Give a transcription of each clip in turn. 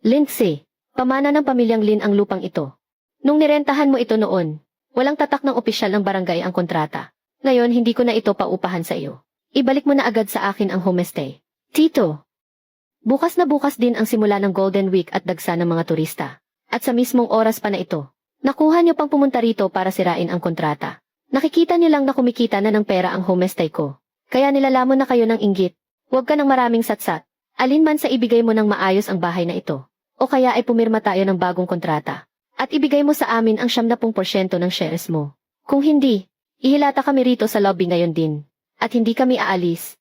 Lindsay, pamana ng pamilyang Lin ang lupang ito. Nung nirentahan mo ito noon, walang tatak ng opisyal ng barangay ang kontrata. Ngayon hindi ko na ito paupahan sa iyo. Ibalik mo na agad sa akin ang homestay. Tito, bukas na bukas din ang simula ng Golden Week at dagsa ng mga turista. At sa mismong oras pa na ito, nakuha niyo pang pumunta rito para sirain ang kontrata. Nakikita niyo lang na kumikita na ng pera ang homestay ko. Kaya nilalamon na kayo ng inggit. Huwag ka ng maraming satsat. Alinman sa ibigay mo ng maayos ang bahay na ito. O kaya ay pumirma tayo ng bagong kontrata. At ibigay mo sa amin ang 70% ng shares mo. Kung hindi, ihilata kami rito sa lobby ngayon din. At hindi kami aalis.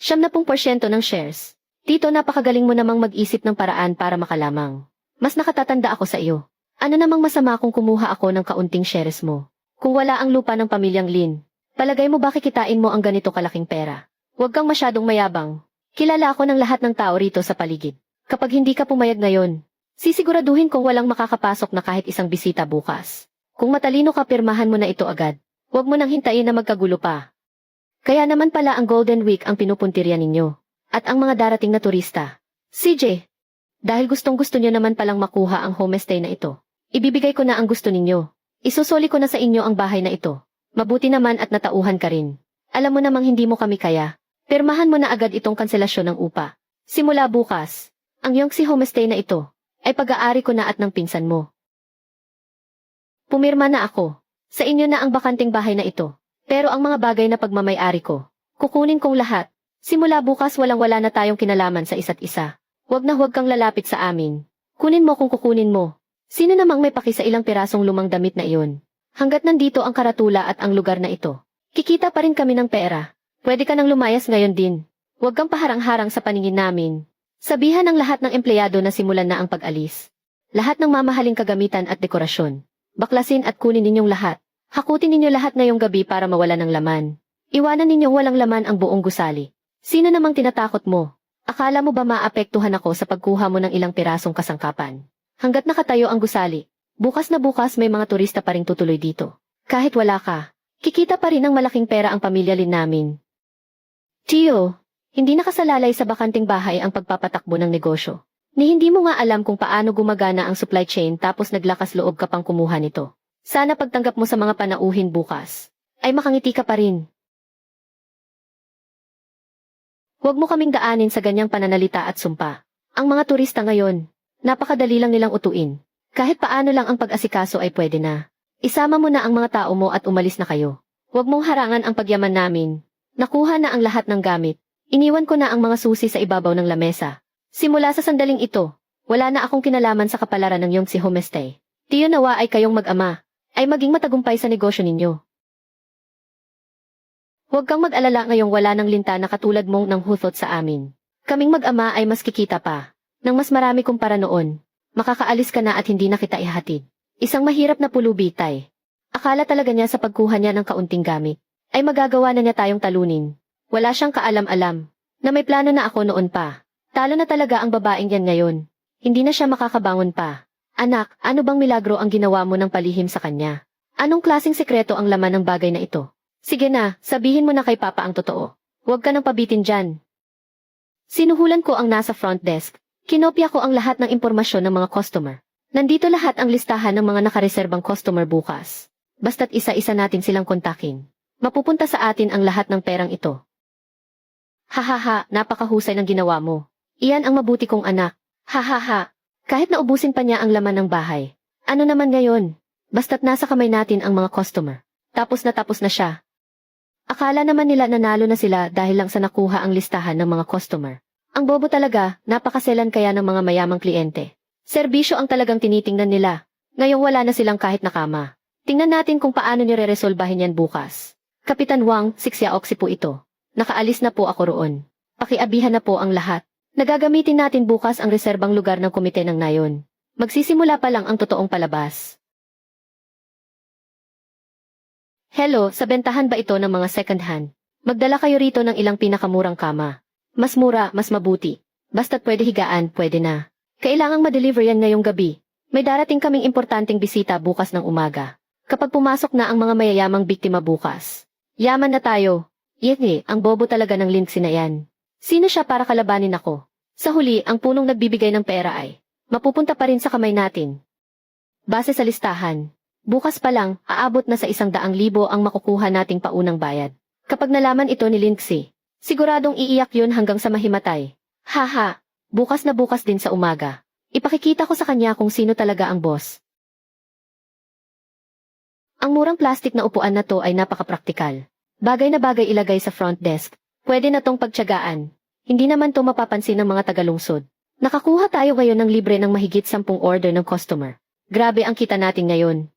70% ng shares. Tito, napakagaling mo namang mag-isip ng paraan para makalamang. Mas nakatatanda ako sa iyo. Ano namang masama kung kumuha ako ng kaunting shares mo? Kung wala ang lupa ng pamilyang Lin, palagay mo ba kikitain mo ang ganito kalaking pera? Huwag kang masyadong mayabang. Kilala ako ng lahat ng tao rito sa paligid. Kapag hindi ka pumayag ngayon, sisiguraduhin kong walang makakapasok na kahit isang bisita bukas. Kung matalino ka, pirmahan mo na ito agad. Huwag mo nang hintayin na magkagulo pa. Kaya naman pala ang Golden Week ang pinupuntirya ninyo. At ang mga darating na turista. CJ, dahil gustong-gusto nyo naman palang makuha ang homestay na ito, ibibigay ko na ang gusto ninyo. Isusoli ko na sa inyo ang bahay na ito. Mabuti naman at natauhan ka rin. Alam mo namang hindi mo kami kaya. Pirmahan mo na agad itong kanselasyon ng upa. Simula bukas, ang Yongsi homestay na ito, ay pag-aari ko na at ng pinsan mo. Pumirma na ako. Sa inyo na ang bakanting bahay na ito. Pero ang mga bagay na pagmamay-ari ko, kukunin kong lahat. Simula bukas walang-wala na tayong kinalaman sa isa't isa. Huwag na huwag kang lalapit sa amin. Kunin mo kung kukunin mo. Sino namang may paki sa ilang pirasong lumang damit na iyon? Hanggat nandito ang karatula at ang lugar na ito, kikita pa rin kami ng pera. Pwede ka nang lumayas ngayon din. Huwag kang paharang-harang sa paningin namin. Sabihan ng lahat ng empleyado na simulan na ang pag-alis. Lahat ng mamahaling kagamitan at dekorasyon. Baklasin at kunin ninyong lahat. Hakutin ninyo lahat ngayong gabi para mawala ng laman. Iwanan ninyong walang laman ang buong gusali. Sino namang tinatakot mo? Akala mo ba maapektuhan ako sa pagkuha mo ng ilang pirasong kasangkapan? Hanggat nakatayo ang gusali, bukas na bukas may mga turista pa ring tutuloy dito. Kahit wala ka, kikita pa rin ng malaking pera ang pamilya Lin namin. Tio, hindi nakasalalay sa bakanting bahay ang pagpapatakbo ng negosyo. Ni hindi mo nga alam kung paano gumagana ang supply chain tapos naglakas loob ka pang kumuha nito. Sana pagtanggap mo sa mga panauhin bukas, ay makangiti ka pa rin. Huwag mo kaming daanin sa ganyang pananalita at sumpa. Ang mga turista ngayon, napakadali lang nilang utuin. Kahit paano lang ang pag-asikaso ay pwede na. Isama mo na ang mga tao mo at umalis na kayo. Huwag mong harangan ang pagyaman namin. Nakuha na ang lahat ng gamit. Iniwan ko na ang mga susi sa ibabaw ng lamesa. Simula sa sandaling ito, wala na akong kinalaman sa kapalaran ng Yongsi homestay. Tiyo, nawa ay kayong mag-ama, ay maging matagumpay sa negosyo ninyo. Huwag kang mag-alala ngayong wala ng linta na katulad mong nang huthot sa amin. Kaming mag-ama ay mas kikita pa. Nang mas marami kumpara noon, makakaalis ka na at hindi na kita ihatid. Isang mahirap na pulubi, tay. Akala talaga niya sa pagkuha niya ng kaunting gamit, ay magagawa na niya tayong talunin. Wala siyang kaalam-alam, na may plano na ako noon pa. Talo na talaga ang babaeng yan ngayon. Hindi na siya makakabangon pa. Anak, ano bang milagro ang ginawa mo ng palihim sa kanya? Anong klaseng sekreto ang laman ng bagay na ito? Sige na, sabihin mo na kay Papa ang totoo. Huwag ka nang pabitin dyan. Sinuhulan ko ang nasa front desk. Kinopya ko ang lahat ng impormasyon ng mga customer. Nandito lahat ang listahan ng mga nakareserbang customer bukas. Basta't isa-isa natin silang kontakin. Mapupunta sa atin ang lahat ng perang ito. Hahaha, napakahusay ng ginawa mo. Iyan ang mabuti kong anak. Hahaha, kahit naubusin pa niya ang laman ng bahay. Ano naman ngayon? Basta't nasa kamay natin ang mga customer. Tapos na siya. Akala naman nila nanalo na sila dahil lang sa nakuha ang listahan ng mga customer. Ang bobo talaga, napakaselan kaya ng mga mayamang kliyente. Serbisyo ang talagang tinitingnan nila. Ngayong wala na silang kahit nakama. Tingnan natin kung paano nire-resolbahin yan bukas. Kapitan Wang, Sixiaoxi po ito. Nakaalis na po ako roon. Pakiabihan na po ang lahat. Nagagamitin natin bukas ang reserbang lugar ng komite ng nayon. Magsisimula pa lang ang totoong palabas. Hello, sa bentahan ba ito ng mga second hand? Magdala kayo rito ng ilang pinakamurang kama. Mas mura, mas mabuti. Basta't pwede higaan, pwede na. Kailangang ma-deliver yan ngayong gabi. May darating kaming importanteng bisita bukas ng umaga. Kapag pumasok na ang mga mayayamang biktima bukas. Yaman na tayo. Yan ang bobo talaga ng Lindsay na yan. Sino siya para kalabanin ako? Sa huli, ang punong nagbibigay ng pera ay mapupunta pa rin sa kamay natin. Base sa listahan, bukas pa lang, aabot na sa 100,000 ang makukuha nating paunang bayad. Kapag nalaman ito ni Lindsay, siguradong iiyak yun hanggang sa mahimatay. Haha, bukas na bukas din sa umaga. Ipakikita ko sa kanya kung sino talaga ang boss. Ang murang plastic na upuan na to ay napakapraktikal. Bagay na bagay ilagay sa front desk. Pwede na tong pagtiyagaan. Hindi naman to mapapansin ng mga tagalungsod. Nakakuha tayo ngayon ng libre ng mahigit 10 order ng customer. Grabe ang kita natin ngayon.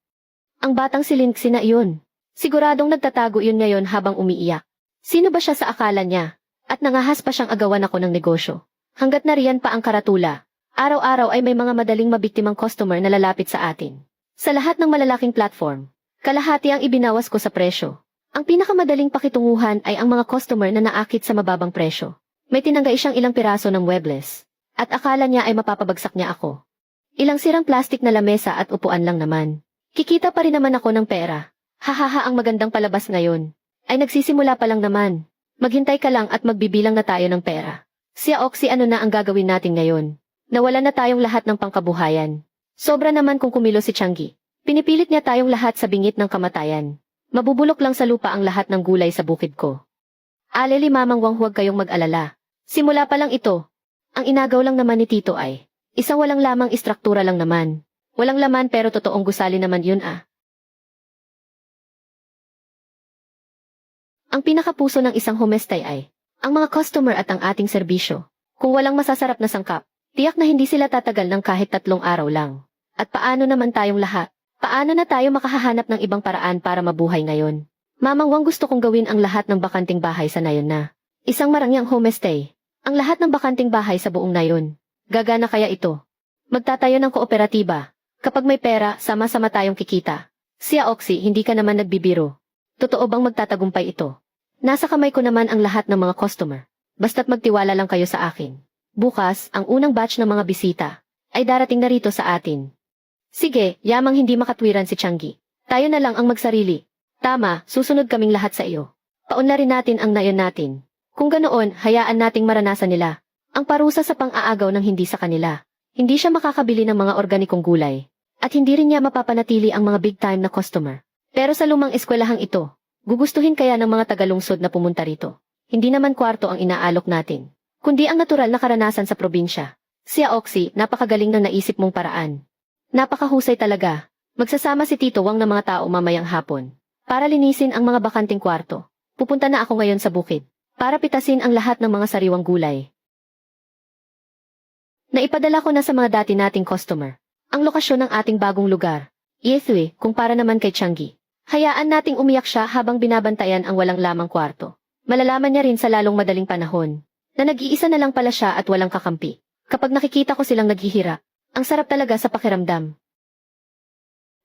Ang batang si Lindsay na iyon. Siguradong nagtatago yun ngayon habang umiiyak. Sino ba siya sa akala niya? At nangahas pa siyang agawan ako ng negosyo. Hanggat nariyan pa ang karatula, araw-araw ay may mga madaling mabiktimang customer na lalapit sa atin. Sa lahat ng malalaking platform, kalahati ang ibinawas ko sa presyo. Ang pinakamadaling pakitunguhan ay ang mga customer na naakit sa mababang presyo. May tinanggay siyang ilang piraso ng webless. At akala niya ay mapapabagsak niya ako. Ilang sirang plastik na lamesa at upuan lang naman. Kikita pa rin naman ako ng pera. Hahaha, ang magandang palabas ngayon. Ay nagsisimula pa lang naman. Maghintay ka lang at magbibilang na tayo ng pera. Siya Oxy, ano na ang gagawin natin ngayon? Nawala na tayong lahat ng pangkabuhayan. Sobra naman kung kumilo si Changi. Pinipilit niya tayong lahat sa bingit ng kamatayan. Mabubulok lang sa lupa ang lahat ng gulay sa bukid ko. Aleli mamang wang, huwag kayong mag-alala. Simula pa lang ito. Ang inagaw lang naman ni Tito ay isang walang lamang istruktura lang naman. Walang laman pero totoong gusali naman yun ah. Ang pinakapuso ng isang homestay ay ang mga customer at ang ating serbisyo. Kung walang masasarap na sangkap, tiyak na hindi sila tatagal ng kahit 3 araw lang. At paano naman tayong lahat? Paano na tayo makahahanap ng ibang paraan para mabuhay ngayon? Mamang Wang, gusto kong gawin ang lahat ng bakanting bahay sa nayon na isang marangyang homestay. Ang lahat ng bakanting bahay sa buong nayon. Gagana kaya ito? Magtatayo ng kooperatiba. Kapag may pera, sama-sama tayong kikita. Siya Oxy, hindi ka naman nagbibiro. Totoo bang magtatagumpay ito? Nasa kamay ko naman ang lahat ng mga customer. Basta't magtiwala lang kayo sa akin. Bukas, ang unang batch ng mga bisita ay darating na rito sa atin. Sige, yamang hindi makatwiran si Changi. Tayo na lang ang magsarili. Tama, susunod kaming lahat sa iyo. Paunlarin natin ang nayon natin. Kung ganoon, hayaan nating maranasan nila ang parusa sa pang-aagaw ng hindi sa kanila. Hindi siya makakabili ng mga organikong gulay. At hindi rin niya mapapanatili ang mga big-time na customer. Pero sa lumang eskwelahang ito, gugustuhin kaya ng mga tagalungsod na pumunta rito. Hindi naman kwarto ang inaalok natin, kundi ang natural na karanasan sa probinsya. Siya Oxy, napakagaling ng naisip mong paraan. Napakahusay talaga. Magsasama si Tito Wang ng mga tao mamayang hapon para linisin ang mga bakanting kwarto. Pupunta na ako ngayon sa bukid para pitasin ang lahat ng mga sariwang gulay. Naipadala ko na sa mga dati nating customer ang lokasyon ng ating bagong lugar. Yethwe, kung para naman kay Changi. Hayaan nating umiyak siya habang binabantayan ang walang lamang kwarto. Malalaman niya rin sa lalong madaling panahon na nag-iisa na lang pala siya at walang kakampi. Kapag nakikita ko silang naghihirap, ang sarap talaga sa pakiramdam.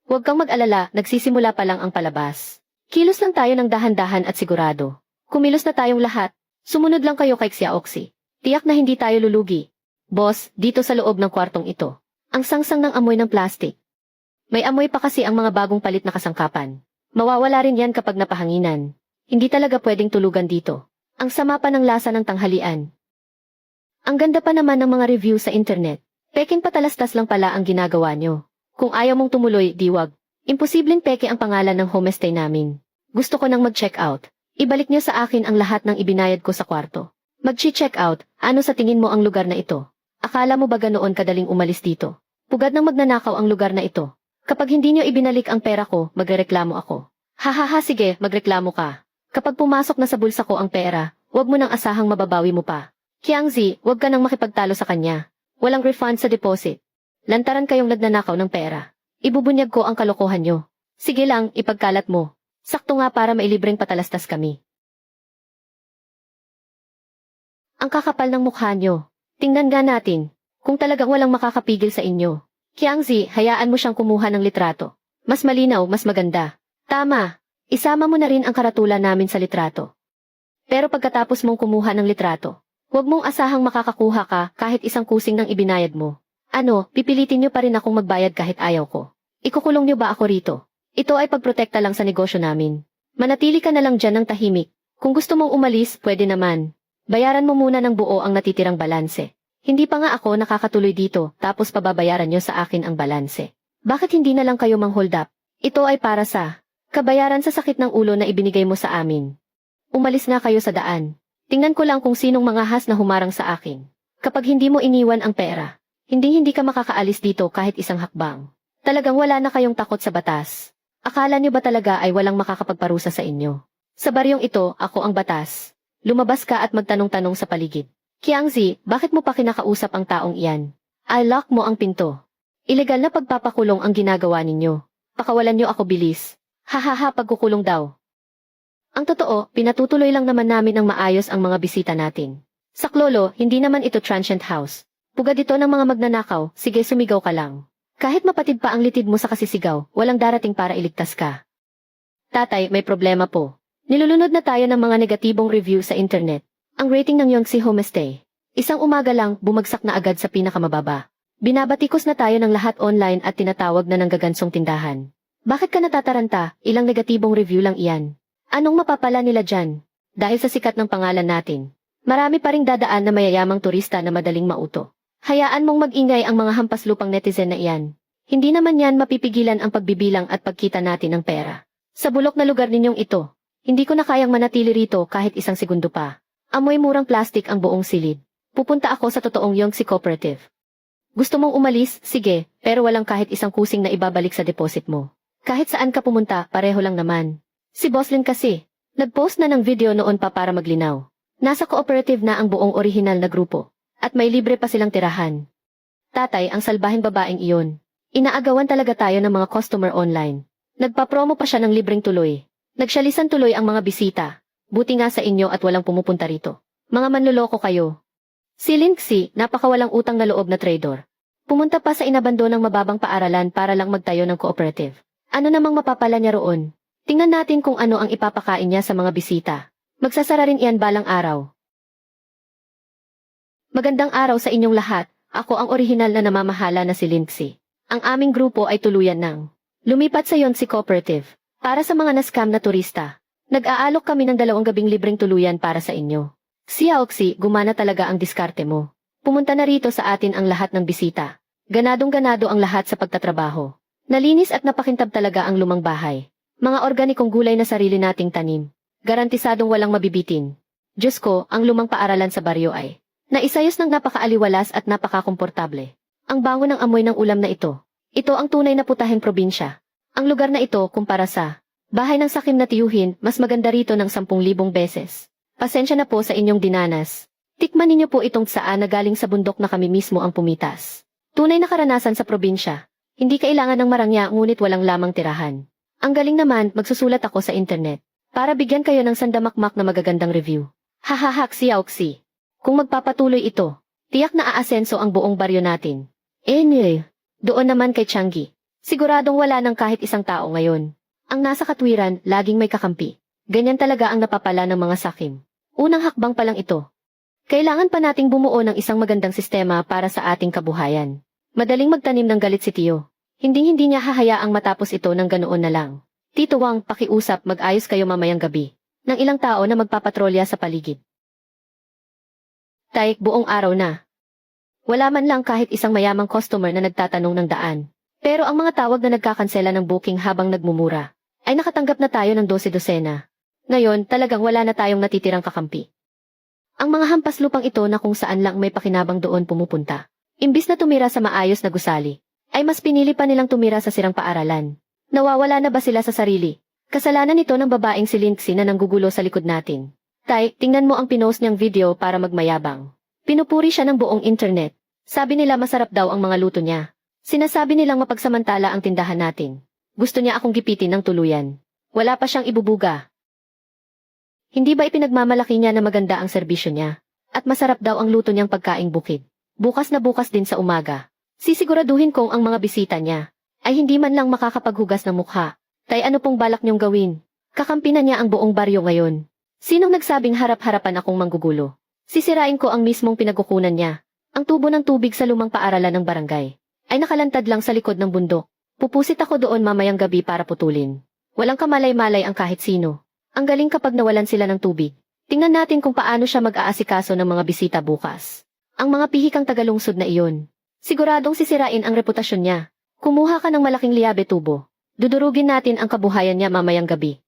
Huwag kang mag-alala, nagsisimula pa lang ang palabas. Kilos lang tayo ng dahan-dahan at sigurado. Kumilos na tayong lahat. Sumunod lang kayo kay Xia Oxy. Tiyak na hindi tayo lulugi. Boss, dito sa loob ng kwartong ito. Ang sangsang ng amoy ng plastic. May amoy pa kasi ang mga bagong palit na kasangkapan. Mawawala rin yan kapag napahanginan. Hindi talaga pwedeng tulugan dito. Ang sama pa ng lasa ng tanghalian. Ang ganda pa naman ng mga review sa internet. Peking patalastas lang pala ang ginagawa nyo. Kung ayaw mong tumuloy, diwag. Imposibleng peke ang pangalan ng homestay namin. Gusto ko nang mag-check out. Ibalik nyo sa akin ang lahat ng ibinayad ko sa kwarto. Mag-check out, ano sa tingin mo ang lugar na ito? Akala mo ba ganoon kadaling umalis dito? Pugad ng magnanakaw ang lugar na ito. Kapag hindi nyo ibinalik ang pera ko, magrereklamo ako. Hahaha, sige, magreklamo ka. Kapag pumasok na sa bulsa ko ang pera, huwag mo nang asahang mababawi mo pa. Qiangzi, huwag ka nang makipagtalo sa kanya. Walang refund sa deposit. Lantaran kayong nagnanakaw ng pera. Ibubunyag ko ang kalokohan nyo. Sige lang, ipagkalat mo. Sakto nga para mailibreng patalastas kami. Ang kakapal ng mukha nyo. Tingnan nga natin, kung talagang walang makakapigil sa inyo. Qiangzi, hayaan mo siyang kumuha ng litrato. Mas malinaw, mas maganda. Tama, isama mo na rin ang karatula namin sa litrato. Pero pagkatapos mong kumuha ng litrato, huwag mong asahang makakakuha ka kahit isang kusing ng ibinayad mo. Ano, pipilitin nyo pa rin akong magbayad kahit ayaw ko. Ikukulong nyo ba ako rito? Ito ay pagprotekta lang sa negosyo namin. Manatili ka na lang dyan ng tahimik. Kung gusto mong umalis, pwede naman. Bayaran mo muna ng buo ang natitirang balanse. Hindi pa nga ako nakakatuloy dito, tapos pababayaran nyo sa akin ang balanse. Bakit hindi na lang kayo mang-hold up? Ito ay para sa kabayaran sa sakit ng ulo na ibinigay mo sa amin. Umalis nga kayo sa daan. Tingnan ko lang kung sinong mga has na humarang sa akin. Kapag hindi mo iniwan ang pera, hindi ka makakaalis dito kahit isang hakbang. Talagang wala na kayong takot sa batas. Akala niyo ba talaga ay walang makakapagparusa sa inyo? Sa baryong ito, ako ang batas. Lumabas ka at magtanong-tanong sa paligid. Qiangzi, bakit mo pa kinakausap ang taong iyan? I-lock mo ang pinto. Ilegal na pagpapakulong ang ginagawa ninyo. Pakawalan niyo ako bilis. Hahaha, pagkukulong daw. Ang totoo, pinatutuloy lang naman namin ng maayos ang mga bisita natin. Sa Klolo, hindi naman ito transient house. Pugad ito ng mga magnanakaw, sige sumigaw ka lang. Kahit mapatid pa ang litid mo sa kasisigaw, walang darating para iligtas ka. Tatay, may problema po. Nilulunod na tayo ng mga negatibong review sa internet. Ang rating ng Yongsi Homestay. Isang umaga lang, bumagsak na agad sa pinakamababa. Binabatikos na tayo ng lahat online at tinatawag na ng gagansong tindahan. Bakit ka natataranta? Ilang negatibong review lang iyan. Anong mapapala nila dyan? Dahil sa sikat ng pangalan natin. Marami pa ring dadaan na mayayamang turista na madaling mauto. Hayaan mong mag-ingay ang mga hampas lupang netizen na iyan. Hindi naman yan mapipigilan ang pagbibilang at pagkita natin ng pera. Sa bulok na lugar ninyong ito, hindi ko na kayang manatili rito kahit isang segundo pa. Amoy murang plastik ang buong silid. Pupunta ako sa totoong Yongsi Cooperative. Gusto mong umalis? Sige, pero walang kahit isang kusing na ibabalik sa deposit mo. Kahit saan ka pumunta, pareho lang naman. Si Boslin kasi, nag-post na ng video noon pa para maglinaw. Nasa cooperative na ang buong orihinal na grupo. At may libre pa silang tirahan. Tatay, ang salbahing babaeng iyon. Inaagawan talaga tayo ng mga customer online. Nagpa-promo pa siya ng libreng tuloy. Nagsyalisan tuloy ang mga bisita. Buti nga sa inyo at walang pumupunta rito. Mga manloloko kayo. Si Lindsay, napakawalang utang na loob na trader. Pumunta pa sa inabandonang mababang paaralan para lang magtayo ng cooperative. Ano namang mapapala niya roon? Tingnan natin kung ano ang ipapakain niya sa mga bisita. Magsasara rin iyan balang araw. Magandang araw sa inyong lahat. Ako ang orihinal na namamahala na si Lindsay. Ang aming grupo ay tuluyan ng lumipat sa Yongsi Cooperative. Para sa mga na-scam na turista. Nag-aalok kami ng 2 gabing libreng tuluyan para sa inyo. Xiaoxi, gumana talaga ang diskarte mo. Pumunta na rito sa atin ang lahat ng bisita. Ganadong-ganado ang lahat sa pagtatrabaho. Nalinis at napakintab talaga ang lumang bahay. Mga organikong gulay na sarili nating tanim. Garantisadong walang mabibitin. Diyos ko, ang lumang paaralan sa baryo ay naisayos ng napakaaliwalas at napakakomportable. Ang bango ng amoy ng ulam na ito. Ito ang tunay na putaheng probinsya. Ang lugar na ito, kumpara sa bahay ng sakim na tiyuhin, mas maganda rito ng 10,000 beses. Pasensya na po sa inyong dinanas. Tikman ninyo po itong tsaa na galing sa bundok na kami mismo ang pumitas. Tunay na karanasan sa probinsya. Hindi kailangan ng marangya ngunit walang lamang tirahan. Ang galing naman, magsusulat ako sa internet. Para bigyan kayo ng sandamakmak na magagandang review. Hahaha, Xiaoxi. Kung magpapatuloy ito, tiyak na aasenso ang buong baryo natin. Doon naman kay Changi. Siguradong wala ng kahit isang tao ngayon. Ang nasa katwiran, laging may kakampi. Ganyan talaga ang napapala ng mga sakim. Unang hakbang pa lang ito. Kailangan pa nating bumuo ng isang magandang sistema para sa ating kabuhayan. Madaling magtanim ng galit si Tio. Hindi niya hahayaang matapos ito ng ganoon na lang. Tito Wang, pakiusap, mag-ayos kayo mamayang gabi. Ng ilang tao na magpapatrolya sa paligid. Tay, buong araw na. Wala man lang kahit isang mayamang customer na nagtatanong ng daan. Pero ang mga tawag na nagkakansela ng booking habang nagmumura, ay nakatanggap na tayo ng 12 dosena. Ngayon, talagang wala na tayong natitirang kakampi. Ang mga hampas lupang ito na kung saan lang may pakinabang doon pumupunta. Imbis na tumira sa maayos na gusali, ay mas pinili pa nilang tumira sa sirang paaralan. Nawawala na ba sila sa sarili? Kasalanan nito ng babaeng si Lindsay na nanggugulo sa likod natin. Tay, tingnan mo ang pinost niyang video para magmayabang. Pinupuri siya ng buong internet. Sabi nila masarap daw ang mga luto niya. Sinasabi nilang mapagsamantala ang tindahan natin. Gusto niya akong gipitin ng tuluyan. Wala pa siyang ibubuga. Hindi ba ipinagmamalaki niya na maganda ang serbisyo niya? At masarap daw ang luto niyang pagkaing bukid. Bukas na bukas din sa umaga. Sisiguraduhin kong ang mga bisita niya ay hindi man lang makakapaghugas ng mukha. Tay, ano pong balak niyong gawin? Kakampi na niya ang buong baryo ngayon. Sinong nagsabing harap-harapan akong manggugulo? Sisirain ko ang mismong pinagkukunan niya. Ang tubo ng tubig sa lumang paaralan ng barangay ay nakalantad lang sa likod ng bundok. Pupusit ako doon mamayang gabi para putulin. Walang kamalay-malay ang kahit sino. Ang galing kapag nawalan sila ng tubig. Tingnan natin kung paano siya mag-aasikaso ng mga bisita bukas. Ang mga pihikang tagalungsod na iyon. Siguradong sisirain ang reputasyon niya. Kumuha ka ng malaking liabe tubo. Dudurugin natin ang kabuhayan niya mamayang gabi.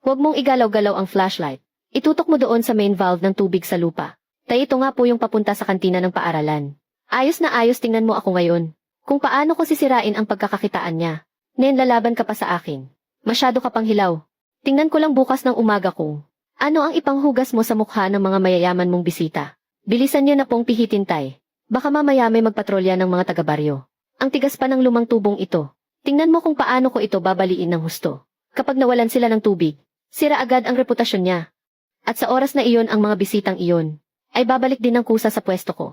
Huwag mong igalaw-galaw ang flashlight. Itutok mo doon sa main valve ng tubig sa lupa. Ito nga po yung papunta sa kantina ng paaralan. Ayos na ayos, tingnan mo ako ngayon. Kung paano ko sisirain ang pagkakakitaan niya. Nen, lalaban ka pa sa akin. Masyado ka pang hilaw. Tingnan ko lang bukas ng umaga kung ano ang ipanghugas mo sa mukha ng mga mayayaman mong bisita. Bilisan niyo na pong pihitin, tay. Baka mamaya may magpatrolya ng mga taga-baryo. Ang tigas pa ng lumang tubong ito. Tingnan mo kung paano ko ito babaliin ng husto. Kapag nawalan sila ng tubig, sira agad ang reputasyon niya. At sa oras na iyon ang mga bisitang iyon, ay babalik din ng kusa sa pwesto ko.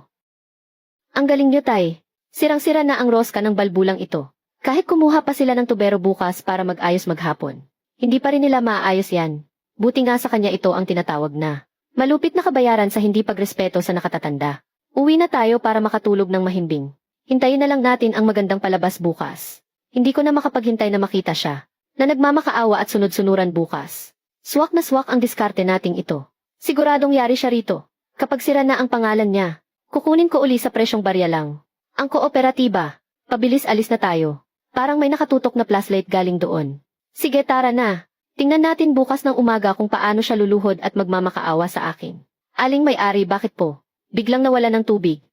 Ang galing niyo, tay. Sirang-sira na ang rosca ng balbulang ito. Kahit kumuha pa sila ng tubero bukas para mag-ayos maghapon, hindi pa rin nila maaayos yan. Buti nga sa kanya ito ang tinatawag na malupit na kabayaran sa hindi pagrespeto sa nakatatanda. Uwi na tayo para makatulog ng mahimbing. Hintayin na lang natin ang magandang palabas bukas. Hindi ko na makapaghintay na makita siya, na nagmamakaawa at sunod-sunuran bukas. Swak na swak ang diskarte nating ito. Siguradong yari siya rito. Kapag sira na ang pangalan niya, kukunin ko uli sa presyong barya lang. Ang kooperatiba, pabilis alis na tayo. Parang may nakatutok na flashlight galing doon. Sige, tara na. Tingnan natin bukas ng umaga kung paano siya luluhod at magmamakaawa sa akin. Aling may-ari, bakit po? Biglang nawala ng tubig.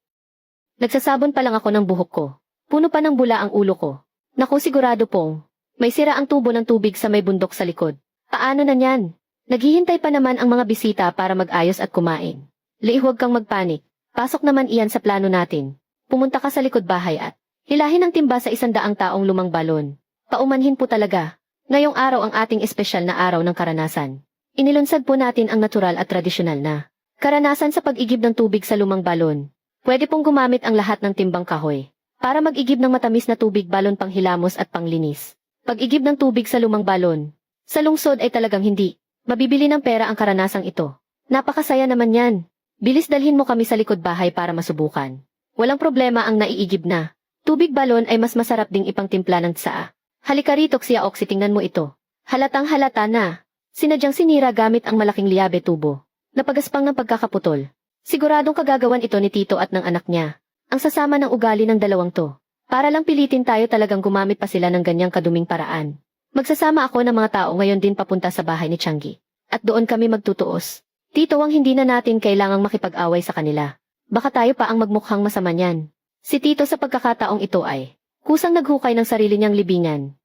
Nagsasabon pa lang ako ng buhok ko. Puno pa ng bula ang ulo ko. Naku, sigurado pong may sira ang tubo ng tubig sa may bundok sa likod. Paano na niyan? Naghihintay pa naman ang mga bisita para mag-ayos at kumain. Huwag kang magpanik. Pasok naman iyan sa plano natin. Pumunta ka sa likod bahay at hilahin ang timba sa 100 taong lumang balon. Paumanhin po talaga. Ngayong araw ang ating espesyal na araw ng karanasan. Inilunsad po natin ang natural at tradisyonal na karanasan sa pag-igib ng tubig sa lumang balon. Pwede pong gumamit ang lahat ng timbang kahoy para mag-igib ng matamis na tubig balon panghilamos at panglinis. Pag-igib ng tubig sa lumang balon. Sa lungsod ay talagang hindi mabibili ng pera ang karanasang ito. Napakasaya naman yan. Bilis dalhin mo kami sa likod bahay para masubukan. Walang problema ang naiigib na tubig balon ay mas masarap ding ipangtimpla ng tsaa. Halika rito, Xiao Oxy, tingnan mo ito. Halatang halata na. Sinadyang sinira gamit ang malaking liabe tubo. Napagaspang ng pagkakaputol. Siguradong kagagawan ito ni Tito at ng anak niya. Ang sasama ng ugali ng dalawang to. Para lang pilitin tayo, talagang gumamit pa sila ng ganyang kaduming paraan. Magsasama ako ng mga tao ngayon din papunta sa bahay ni Changi. At doon kami magtutuos. Tito, ang hindi na natin kailangang makipag-away sa kanila. Baka tayo pa ang magmukhang masama niyan. Si Tito sa pagkakataong ito ay kusang naghukay ng sarili niyang libingan.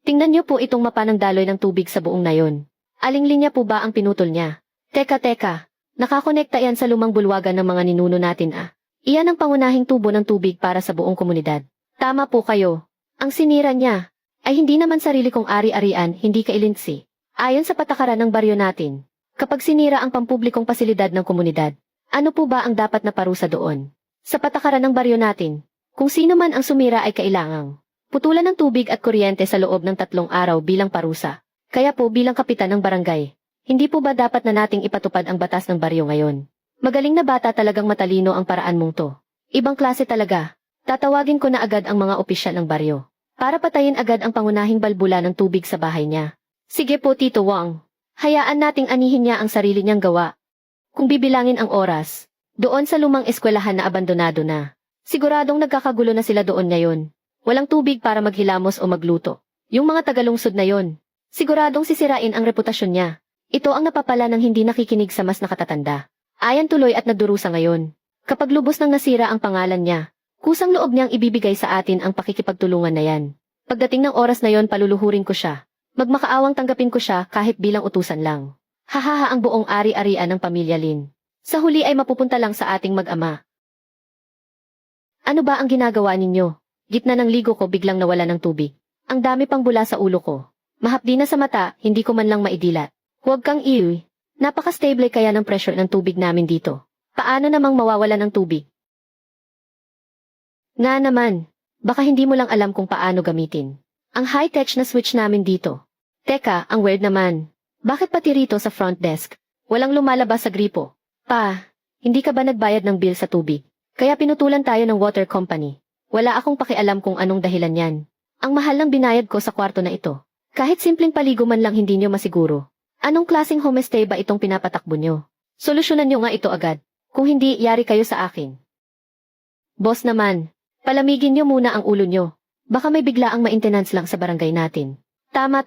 Tingnan niyo po itong mapa ng daloy ng tubig sa buong nayon. Aling linya po ba ang pinutol niya? Teka. Nakakonekta yan sa lumang bulwagan ng mga ninuno natin Iyan ang pangunahing tubo ng tubig para sa buong komunidad. Tama po kayo. Ang sinira niya ay hindi naman sarili kong ari-arian, hindi kailinsi. Ayon sa patakaran ng baryo natin, kapag sinira ang pampublikong pasilidad ng komunidad, ano po ba ang dapat na parusa doon? Sa patakaran ng baryo natin, kung sino man ang sumira ay kailangang putulan ng tubig at kuryente sa loob ng 3 araw bilang parusa. Kaya po bilang kapitan ng barangay, hindi po ba dapat na nating ipatupad ang batas ng baryo ngayon? Magaling na bata, talagang matalino ang paraan mong to. Ibang klase talaga. Tatawagin ko na agad ang mga opisyal ng baryo para patayin agad ang pangunahing balbula ng tubig sa bahay niya. Sige po, Tito Wang. Hayaan nating anihin niya ang sarili niyang gawa. Kung bibilangin ang oras, doon sa lumang eskwelahan na abandonado na, siguradong nagkakagulo na sila doon ngayon. Walang tubig para maghilamos o magluto. Yung mga tagalungsod na yon, siguradong sisirain ang reputasyon niya. Ito ang napapala ng hindi nakikinig sa mas nakatatanda. Ayan tuloy at nagdurusa ngayon. Kapag lubos nang nasira ang pangalan niya, kusang loob niyang ibibigay sa atin ang pakikipagtulungan na yan. Pagdating ng oras na yon, paluluhurin ko siya. Magmakaawang tanggapin ko siya kahit bilang utusan lang. Hahaha, ang buong ari-arian ng pamilya Lin. Sa huli ay mapupunta lang sa ating mag-ama. Ano ba ang ginagawa ninyo? Gitna ng ligo ko biglang nawala ng tubig. Ang dami pang bula sa ulo ko. Mahapdi na sa mata, hindi ko man lang maidilat. Huwag kang iuy. Napaka-stable kaya ng pressure ng tubig namin dito. Paano namang mawawala ng tubig? Nga naman, baka hindi mo lang alam kung paano gamitin ang high-tech na switch namin dito. Teka, ang weird naman. Bakit pati rito sa front desk walang lumalabas sa gripo? Pa, hindi ka ba nagbayad ng bill sa tubig? Kaya pinutulan tayo ng water company. Wala akong pakialam kung anong dahilan yan. Ang mahal ng binayad ko sa kwarto na ito. Kahit simpleng paligo man lang hindi nyo masiguro. Anong klaseng homestay ba itong pinapatakbo nyo? Solusyonan nyo nga ito agad. Kung hindi, yari kayo sa akin. Boss naman, palamigin nyo muna ang ulo nyo. Baka may biglaang maintenance lang sa barangay natin. Tama.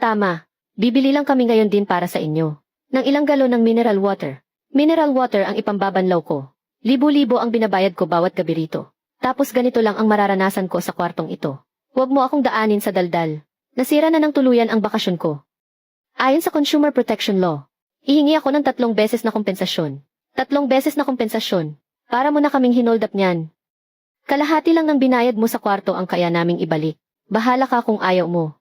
Bibili lang kami ngayon din para sa inyo. Ng ilang galon ng mineral water. Mineral water ang ipambabanlaw ko. Libo-libo ang binabayad ko bawat gabi rito. Tapos ganito lang ang mararanasan ko sa kwartong ito. Huwag mo akong daanin sa daldal. Nasira na ng tuluyan ang bakasyon ko. Ayon sa Consumer Protection Law, ihingi ako ng 3 beses na kompensasyon. 3 beses na kompensasyon. Para mo na kaming hinold up niyan. Kalahati lang ng binayad mo sa kwarto ang kaya naming ibalik. Bahala ka kung ayaw mo.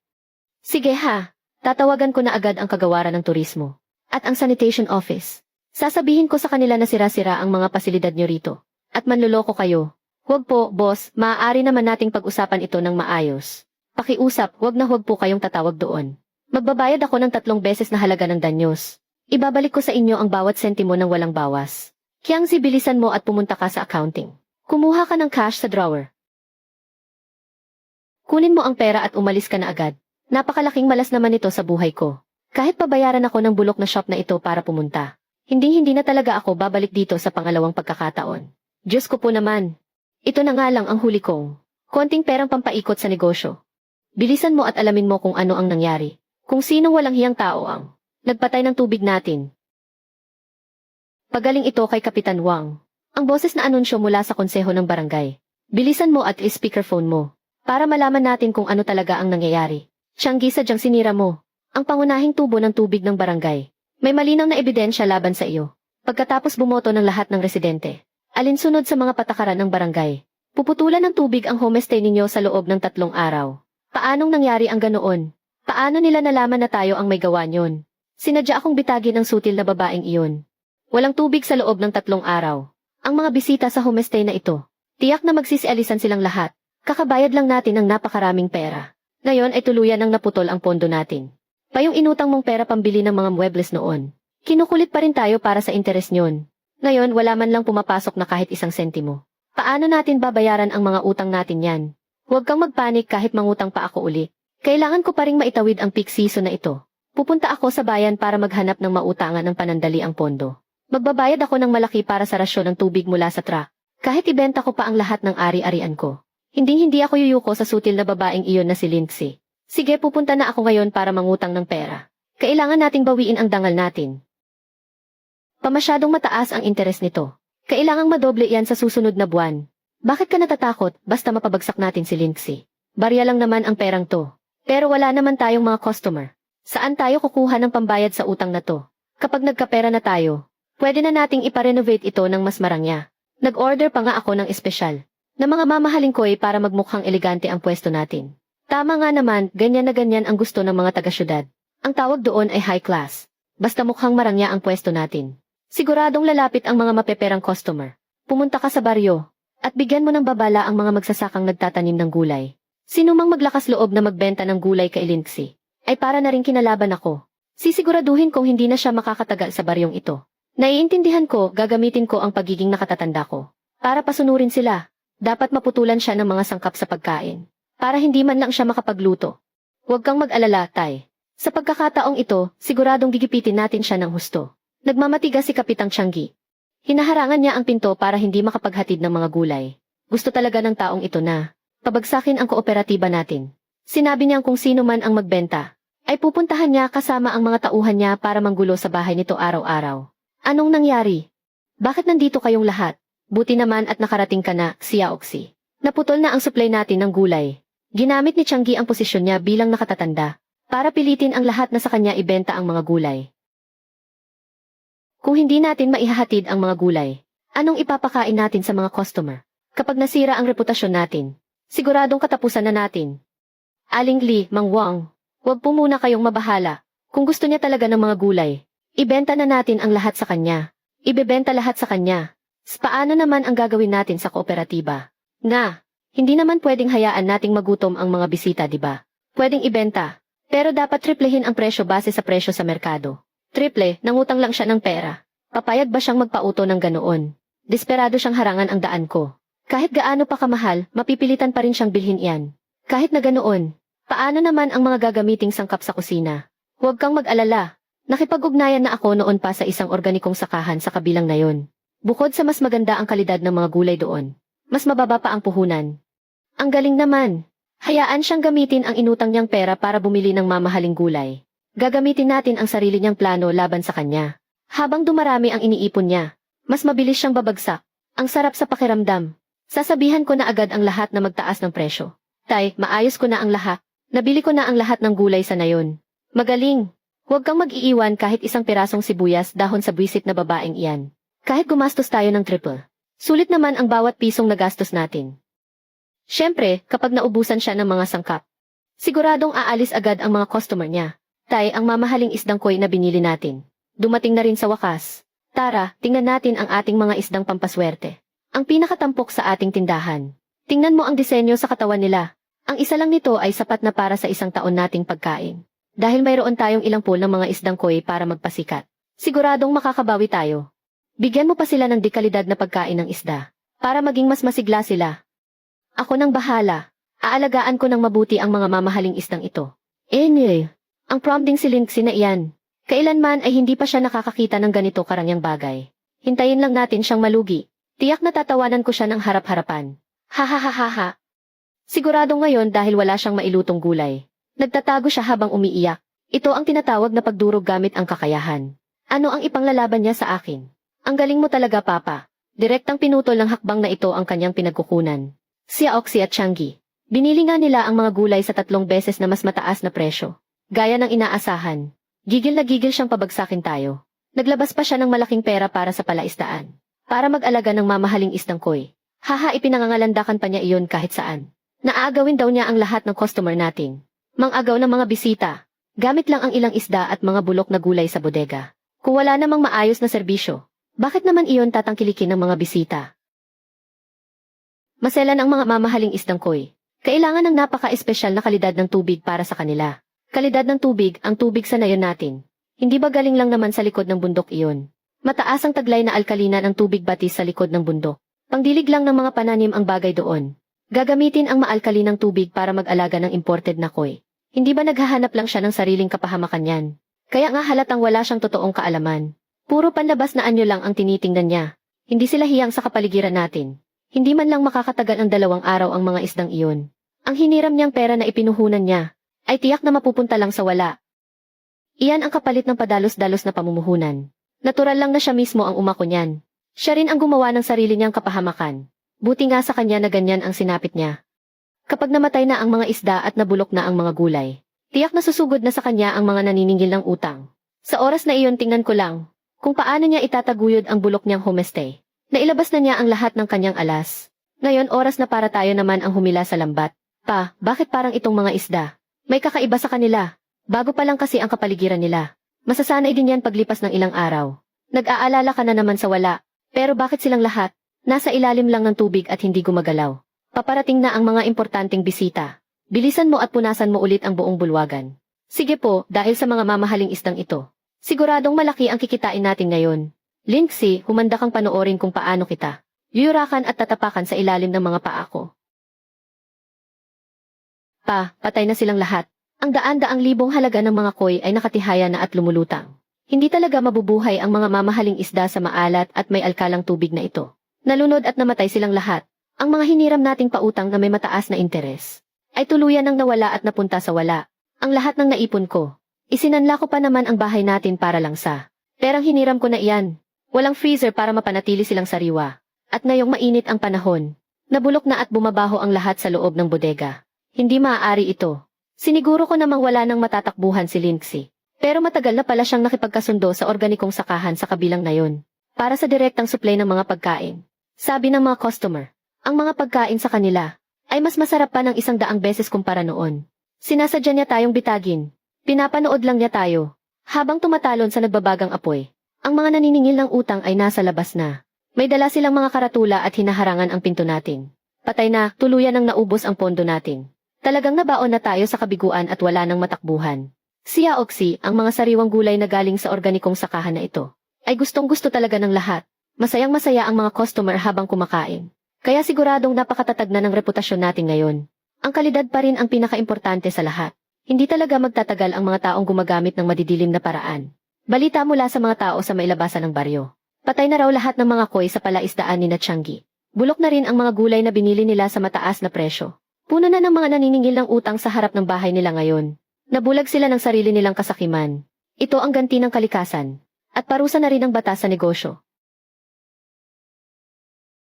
Sige ha, tatawagan ko na agad ang kagawaran ng turismo. At ang sanitation office. Sasabihin ko sa kanila na sira-sira ang mga pasilidad nyo rito. At manluloko kayo. Huwag po, boss, maaari naman nating pag-usapan ito ng maayos. Pakiusap, huwag po kayong tatawag doon. Magbabayad ako ng 3 beses na halaga ng danyos. Ibabalik ko sa inyo ang bawat sentimo ng walang bawas. Kiangzi, bilisan mo at pumunta ka sa accounting. Kumuha ka ng cash sa drawer. Kunin mo ang pera at umalis ka na agad. Napakalaking malas naman ito sa buhay ko. Kahit pabayaran ako ng bulok na shop na ito para pumunta. Hindi na talaga ako babalik dito sa pangalawang pagkakataon. Diyos ko po naman. Ito na nga lang ang huli kong konting perang pampaikot sa negosyo. Bilisan mo at alamin mo kung ano ang nangyari. Kung sinong walang hiyang tao ang nagpatay ng tubig natin. Pagaling ito kay Kapitan Wang. Ang boses na anunsyo mula sa konseho ng barangay. Bilisan mo at speakerphone mo. Para malaman natin kung ano talaga ang nangyayari. Tianggi, sadyang sinira mo ang pangunahing tubo ng tubig ng barangay. May malinaw na ebidensya laban sa iyo. Pagkatapos bumoto ng lahat ng residente. Alinsunod sa mga patakaran ng barangay. Puputulan ng tubig ang homestay ninyo sa loob ng 3 araw. Paanong nangyari ang ganoon? Paano nila nalaman na tayo ang may gawa nyon? Sinadya akong bitagin ang sutil na babaeng iyon. Walang tubig sa loob ng 3 araw. Ang mga bisita sa homestay na ito, tiyak na magsisialisan silang lahat. Kakabayad lang natin ng napakaraming pera. Ngayon ay tuluyan ang naputol ang pondo natin. Pa yung inutang mong pera pambili ng mga muebles noon. Kinukulit pa rin tayo para sa interes nyon. Ngayon wala man lang pumapasok na kahit 1 sentimo. Paano natin babayaran ang mga utang natin yan? Huwag kang magpanik kahit mangutang pa ako uli. Kailangan ko pa ring maitawid ang peak season na ito. Pupunta ako sa bayan para maghanap ng mautangan ng panandali ang pondo. Magbabayad ako ng malaki para sa rasyon ng tubig mula sa truck. Kahit ibenta ko pa ang lahat ng ari-arian ko. Hindi ako yuyuko sa sutil na babaeng iyon na si Lindsay. Sige, pupunta na ako ngayon para mangutang ng pera. Kailangan nating bawiin ang dangal natin. Pamasyadong mataas ang interes nito. Kailangang madoble yan sa susunod na buwan. Bakit ka natatakot basta mapabagsak natin si Lindsay? Barya lang naman ang perang to. Pero wala naman tayong mga customer. Saan tayo kukuha ng pambayad sa utang na to? Kapag nagkapera na tayo, pwede na nating iparenovate ito ng mas marangya. Nag-order pa nga ako ng espesyal na mga mamahaling koy para magmukhang elegante ang pwesto natin. Tama nga naman, ganyan na ganyan ang gusto ng mga taga-syudad. Ang tawag doon ay high class. Basta mukhang marangya ang pwesto natin. Siguradong lalapit ang mga mapeperang customer. Pumunta ka sa baryo at bigyan mo ng babala ang mga magsasakang nagtatanim ng gulay. Sino mang maglakas loob na magbenta ng gulay kay Lindsay, ay para na rin kinalaban ako. Sisiguraduhin kong hindi na siya makakatagal sa baryong ito. Naiintindihan ko, gagamitin ko ang pagiging nakatatanda ko. Para pasunurin sila, dapat maputulan siya ng mga sangkap sa pagkain. Para hindi man lang siya makapagluto. Huwag kang mag-alala, Tay. Sa pagkakataong ito, siguradong gigipitin natin siya ng husto. Nagmamatigas si Kapitang Tianggi. Hinaharangan niya ang pinto para hindi makapaghatid ng mga gulay. Gusto talaga ng taong ito na pabagsakin ang kooperatiba natin. Sinabi niyang kung sino man ang magbenta, ay pupuntahan niya kasama ang mga tauhan niya para manggulo sa bahay nito araw-araw. Anong nangyari? Bakit nandito kayong lahat? Buti naman at nakarating ka na, Xiaoxi. Naputol na ang supply natin ng gulay. Ginamit ni Tianggi ang posisyon niya bilang nakatatanda, para pilitin ang lahat na sa kanya ibenta ang mga gulay. Kung hindi natin maihahatid ang mga gulay, anong ipapakain natin sa mga customer? Kapag nasira ang reputasyon natin, siguradong katapusan na natin. Aling Li, Mang Wang, huwag po muna kayong mabahala. Kung gusto niya talaga ng mga gulay, ibenta na natin ang lahat sa kanya. Ibebenta lahat sa kanya. Paano naman ang gagawin natin sa kooperatiba? Nga, hindi naman pwedeng hayaan nating magutom ang mga bisita, di ba? Pwedeng ibenta, pero dapat triplehin ang presyo base sa presyo sa merkado. Triple, nangutang lang siya ng pera. Papayag ba siyang magpauto ng ganoon? Desperado siyang harangan ang daan ko. Kahit gaano pa kamahal, mapipilitan pa rin siyang bilhin iyan. Kahit na ganoon, paano naman ang mga gagamiting sangkap sa kusina? Huwag kang mag-alala. Nakipag-ugnayan na ako noon pa sa isang organikong sakahan sa kabilang na yon. Bukod sa mas maganda ang kalidad ng mga gulay doon, mas mababa pa ang puhunan. Ang galing naman. Hayaan siyang gamitin ang inutang niyang pera para bumili ng mamahaling gulay. Gagamitin natin ang sarili niyang plano laban sa kanya. Habang dumarami ang iniipon niya, mas mabilis siyang babagsak. Ang sarap sa pakiramdam. Sasabihan ko na agad ang lahat na magtaas ng presyo. Tay, maayos ko na ang lahat. Nabili ko na ang lahat ng gulay sa nayon. Magaling. Huwag kang mag-iiwan kahit isang pirasong sibuyas dahon sa buwisit na babaeng iyan. Kahit gumastos tayo ng triple. Sulit naman ang bawat pisong nagastos natin. Siyempre, kapag naubusan siya ng mga sangkap, siguradong aalis agad ang mga customer niya. Tay, ang mamahaling isdang koy na binili natin. Dumating na rin sa wakas. Tara, tingnan natin ang ating mga isdang pampaswerte. Ang pinakatampok sa ating tindahan. Tingnan mo ang disenyo sa katawan nila. Ang isa lang nito ay sapat na para sa isang taon nating pagkain. Dahil mayroon tayong ilang pool ng mga isdang koy para magpasikat. Siguradong makakabawi tayo. Bigyan mo pa sila ng dekalidad na pagkain ng isda. Para maging mas masigla sila. Ako nang bahala. Aalagaan ko ng mabuti ang mga mamahaling isdang ito. Ang prompting si Lindsay na iyan. Kailanman ay hindi pa siya nakakakita ng ganito karangyang bagay. Hintayin lang natin siyang malugi. Tiyak na tatawanan ko siya ng harap-harapan. Ha. Sigurado ngayon dahil wala siyang mailutong gulay. Nagtatago siya habang umiiyak. Ito ang tinatawag na pagdurog gamit ang kakayahan. Ano ang ipanglalaban niya sa akin? Ang galing mo talaga, Papa. Direktang pinutol ng hakbang na ito ang kanyang pinagkukunan. Si Oxy at Changi. Binili nga nila ang mga gulay sa 3 beses na mas mataas na presyo. Gaya ng inaasahan. Gigil na gigil siyang pabagsakin tayo. Naglabas pa siya ng malaking pera para sa palaisdaan. Para mag-alaga ng mamahaling isdang koy. Ipinangangalandakan pa niya iyon kahit saan. Naaagawin daw niya ang lahat ng customer natin. Mang-agaw ng mga bisita. Gamit lang ang ilang isda at mga bulok na gulay sa bodega. Kung wala namang maayos na serbisyo, bakit naman iyon tatangkilikin ng mga bisita? Maselan ang mga mamahaling isdang koy. Kailangan ng napaka-espesyal na kalidad ng tubig para sa kanila. Kalidad ng tubig, ang tubig sa nayon natin. Hindi ba galing lang naman sa likod ng bundok iyon? Mataas ang taglay na alkalina ng tubig batis sa likod ng bundok. Pangdilig lang ng mga pananim ang bagay doon. Gagamitin ang maalkalinang tubig para mag-alaga ng imported na koy. Hindi ba naghahanap lang siya ng sariling kapahamakan yan? Kaya nga halatang wala siyang totoong kaalaman. Puro panlabas na anyo lang ang tinitingnan niya. Hindi sila hiyang sa kapaligiran natin. Hindi man lang makakatagal ang 2 araw ang mga isdang iyon. Ang hiniram niyang pera na ipinuhunan niya, ay tiyak na mapupunta lang sa wala. Iyan ang kapalit ng padalos-dalos na pamumuhunan. Natural lang na siya mismo ang umako niyan. Siya rin ang gumawa ng sarili niyang kapahamakan. Buti nga sa kanya na ganyan ang sinapit niya. Kapag namatay na ang mga isda at nabulok na ang mga gulay, tiyak na susugod na sa kanya ang mga naniningil ng utang. Sa oras na iyon tingnan ko lang, kung paano niya itataguyod ang bulok niyang homestay. Nailabas na niya ang lahat ng kanyang alas. Ngayon oras na para tayo naman ang humila sa lambat. Pa, bakit parang itong mga isda? May kakaiba sa kanila. Bago pa lang kasi ang kapaligiran nila. Masasanay din yan paglipas ng ilang araw. Nag-aalala ka na naman sa wala. Pero bakit silang lahat? Nasa ilalim lang ng tubig at hindi gumagalaw. Paparating na ang mga importanteng bisita. Bilisan mo at punasan mo ulit ang buong bulwagan. Sige po, dahil sa mga mamahaling isdang ito. Siguradong malaki ang kikitain natin ngayon. Lindsay, humanda kang panoorin kung paano kita yuyurakan at tatapakan sa ilalim ng mga paa ko. Pa, patay na silang lahat. Ang daan-daang libong halaga ng mga koy ay nakatihaya na at lumulutang. Hindi talaga mabubuhay ang mga mamahaling isda sa maalat at may alkalang tubig na ito. Nalunod at namatay silang lahat. Ang mga hiniram nating pautang na may mataas na interes ay tuluyan nang nawala at napunta sa wala. Ang lahat ng naipon ko. Isinanla ko pa naman ang bahay natin para lang sa perang hiniram ko na iyan. Walang freezer para mapanatili silang sariwa. At ngayong mainit ang panahon, nabulok na at bumabaho ang lahat sa loob ng bodega. Hindi maaari ito. Siniguro ko namang wala nang matatakbuhan si Lindsay. Pero matagal na pala siyang nakipagkasundo sa organikong sakahan sa kabilang na yon. Para sa direktang supply ng mga pagkain. Sabi ng mga customer, ang mga pagkain sa kanila ay mas masarap pa ng 100 beses kumpara noon. Sinasadya niya tayong bitagin. Pinapanood lang niya tayo. Habang tumatalon sa nagbabagang apoy, ang mga naniningil ng utang ay nasa labas na. May dala silang mga karatula at hinaharangan ang pinto natin. Patay na, tuluyan nang naubos ang pondo natin. Talagang nabaon na tayo sa kabiguan at wala nang matakbuhan. Si Oxy, ang mga sariwang gulay na galing sa organikong sakahan na ito, ay gustong-gusto talaga ng lahat. Masayang-masaya ang mga customer habang kumakain. Kaya siguradong napakatatag na ng reputasyon natin ngayon. Ang kalidad pa rin ang pinakaimportante sa lahat. Hindi talaga magtatagal ang mga taong gumagamit ng madidilim na paraan. Balita mula sa mga tao sa mailabasan ng baryo. Patay na raw lahat ng mga koy sa palaisdaan ni Tianggi. Bulok na rin ang mga gulay na binili nila sa mataas na presyo. Puno na ng mga naniningil ng utang sa harap ng bahay nila ngayon. Nabulag sila ng sarili nilang kasakiman. Ito ang ganti ng kalikasan. At parusa na rin ang batas sa negosyo.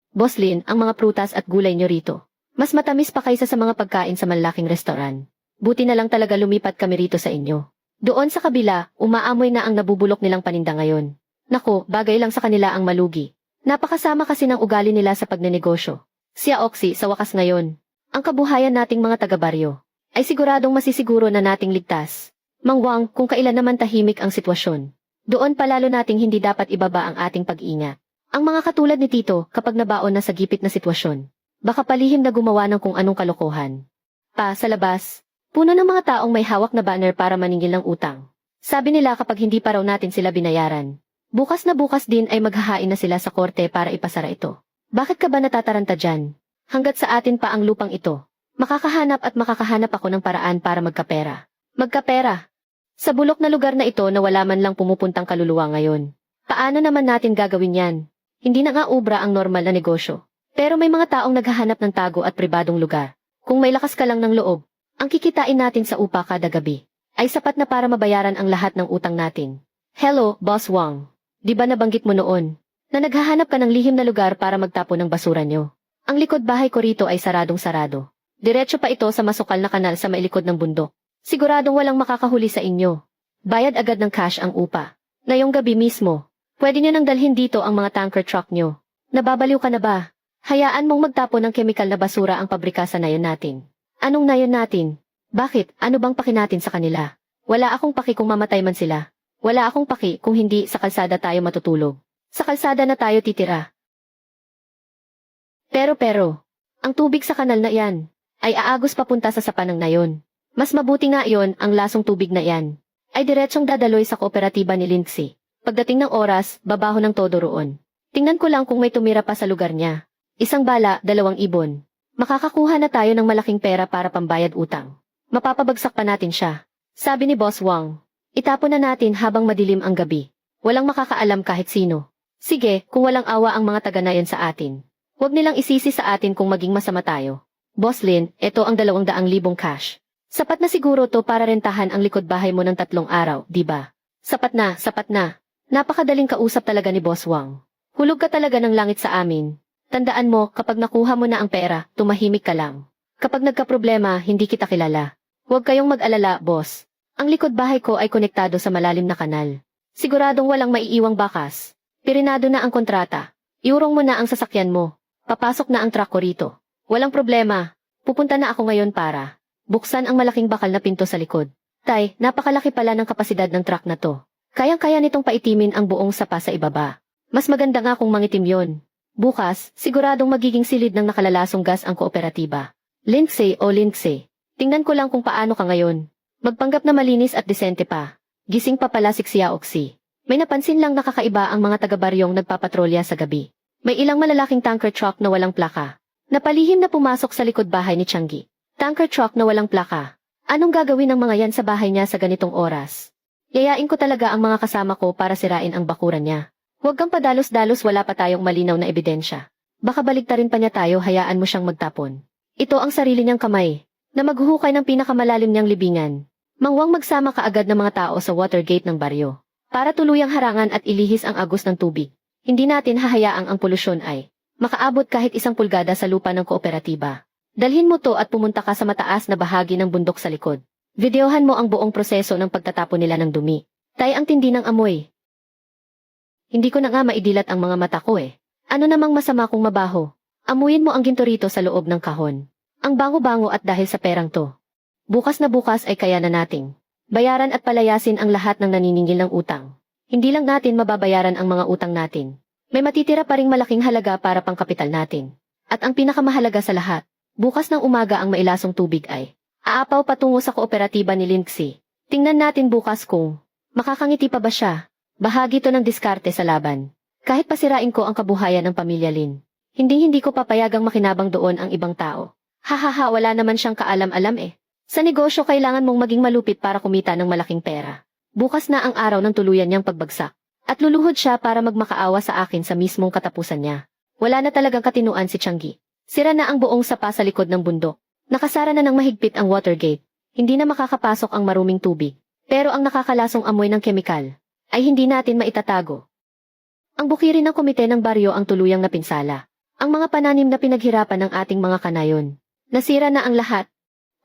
Boss Lin, ang mga prutas at gulay nyo rito. Mas matamis pa kaysa sa mga pagkain sa malalaking restoran. Buti na lang talaga lumipat kami rito sa inyo. Doon sa kabila, umaamoy na ang nabubulok nilang paninda ngayon. Nako, bagay lang sa kanila ang malugi. Napakasama kasi ng ugali nila sa pagnenegosyo. Siya Oxy, sa wakas ngayon, ang kabuhayan nating mga taga-baryo ay siguradong masisiguro na nating ligtas. Mang Wang, kung kailan naman tahimik ang sitwasyon, doon palalo nating hindi dapat ibaba ang ating pag-ingat. Ang mga katulad ni Tito, kapag nabaon na sa gipit na sitwasyon, baka palihim na gumawa ng kung anong kalokohan. Sa labas, puno ng mga taong may hawak na banner para maningil ng utang. Sabi nila kapag hindi pa raw natin sila binayaran, bukas na bukas din ay maghahain na sila sa korte para ipasara ito. Bakit ka ba natataranta dyan? Hanggat sa atin pa ang lupang ito, makakahanap ako ng paraan para magkapera. Magkapera? Sa bulok na lugar na ito na wala man lang pumupuntang kaluluwa ngayon. Paano naman natin gagawin yan? Hindi na nga ubra ang normal na negosyo. Pero may mga taong naghahanap ng tago at pribadong lugar. Kung may lakas ka lang ng loob, ang kikitain natin sa upa kada gabi ay sapat na para mabayaran ang lahat ng utang natin. Hello, Boss Wang. Di ba nabanggit mo noon na naghahanap ka ng lihim na lugar para magtapon ng basura nyo? Ang likod bahay ko rito ay saradong-sarado. Diretso pa ito sa masukal na kanal sa mailikod ng bundok. Siguradong walang makakahuli sa inyo. Bayad agad ng cash ang upa. Ngayong gabi mismo, pwede nyo nang dalhin dito ang mga tanker truck nyo. Nababaliw ka na ba? Hayaan mong magtapon ng kemikal na basura ang pabrika sa nayon natin. Anong nayon natin? Bakit? Ano bang paki natin sa kanila? Wala akong paki kung mamatay man sila. Wala akong paki kung hindi sa kalsada tayo matutulog. Sa kalsada na tayo titira. Pero, ang tubig sa kanal na yan ay aagos papunta sa sapanang na yon. Mas mabuti nga yon ang lasong tubig na yan ay diretsong dadaloy sa kooperatiba ni Lindsay. Pagdating ng oras, babaho ng todo roon. Tingnan ko lang kung may tumira pa sa lugar niya. Isang bala, 2 ibon. Makakakuha na tayo ng malaking pera para pambayad utang. Mapapabagsak pa natin siya. Sabi ni Boss Wang, itapon na natin habang madilim ang gabi. Walang makakaalam kahit sino. Sige, kung walang awa ang mga taga na yan sa atin. Huwag nilang isisi sa atin kung maging masama tayo. Boss Lin, eto ang 200,000 cash. Sapat na siguro to para rentahan ang likod bahay mo ng 3 araw, di ba? Sapat na, sapat na. Napakadaling kausap talaga ni Boss Wang. Hulog ka talaga ng langit sa amin. Tandaan mo, kapag nakuha mo na ang pera, tumahimik ka lang. Kapag nagkaproblema, hindi kita kilala. Huwag kayong mag-alala, boss. Ang likod bahay ko ay konektado sa malalim na kanal. Siguradong walang maiiwang bakas. Pirinado na ang kontrata. Iurong mo na ang sasakyan mo. Papasok na ang truck ko rito. Walang problema. Pupunta na ako ngayon para buksan ang malaking bakal na pinto sa likod. Tay, napakalaki pala ng kapasidad ng truck na to. Kayang-kaya nitong paitimin ang buong sapa sa ibaba. Mas maganda nga kung mangitim yon. Bukas, siguradong magiging silid ng nakalalasong gas ang kooperatiba. Lindsay, tingnan ko lang kung paano ka ngayon. Magpanggap na malinis at disente pa. Gising pa pala si Xia Oxy. May napansin lang nakakaiba ang mga taga-baryong nagpapatrolya sa gabi. May ilang malalaking tanker truck na walang plaka. Napalihim na pumasok sa likod bahay ni Tianggi. Tanker truck na walang plaka. Anong gagawin ng mga yan sa bahay niya sa ganitong oras? Yayain ko talaga ang mga kasama ko para sirain ang bakuran niya. Huwag kang padalos-dalos, wala pa tayong malinaw na ebidensya. Baka baligtarin pa niya tayo, hayaan mo siyang magtapon. Ito ang sarili niyang kamay, na maghuhukay ng pinakamalalim niyang libingan. Mang Wang, magsama ka agad ng mga tao sa water gate ng baryo, para tuluyang harangan at ilihis ang agos ng tubig. Hindi natin hahayaang ang polusyon ay makaabot kahit 1 pulgada sa lupa ng kooperatiba. Dalhin mo to at pumunta ka sa mataas na bahagi ng bundok sa likod. Videohan mo ang buong proseso ng pagtatapon nila ng dumi. Tay, ang tindi ng amoy. Hindi ko na nga maidilat ang mga mata ko eh. Ano namang masama kung mabaho? Amuyin mo ang ginto rito sa loob ng kahon. Ang bango-bango at dahil sa perang to. Bukas na bukas ay kaya na nating bayaran at palayasin ang lahat ng naniningil ng utang. Hindi lang natin mababayaran ang mga utang natin. May matitira pa ring malaking halaga para pangkapital natin. At ang pinakamahalaga sa lahat, bukas ng umaga ang mailasong tubig ay aapaw patungo sa kooperatiba ni Lindsay. Tingnan natin bukas kung makakangiti pa ba siya. Bahagi to ng diskarte sa laban. Kahit pasirain ko ang kabuhayan ng pamilya Lin, hindi ko papayagang makinabang doon ang ibang tao. Hahaha, wala naman siyang kaalam-alam eh. Sa negosyo kailangan mong maging malupit para kumita ng malaking pera. Bukas na ang araw ng tuluyan niyang pagbagsak. At luluhod siya para magmakaawa sa akin sa mismong katapusan niya. Wala na talagang katinuan si Changi. Sira na ang buong sapa sa likod ng bundok. Nakasara na ng mahigpit ang water gate. Hindi na makakapasok ang maruming tubig. Pero ang nakakalasong amoy ng kemikal ay hindi natin maitatago. Ang bukirin ng komite ng baryo ang tuluyang napinsala. Ang mga pananim na pinaghirapan ng ating mga kanayon. Nasira na ang lahat.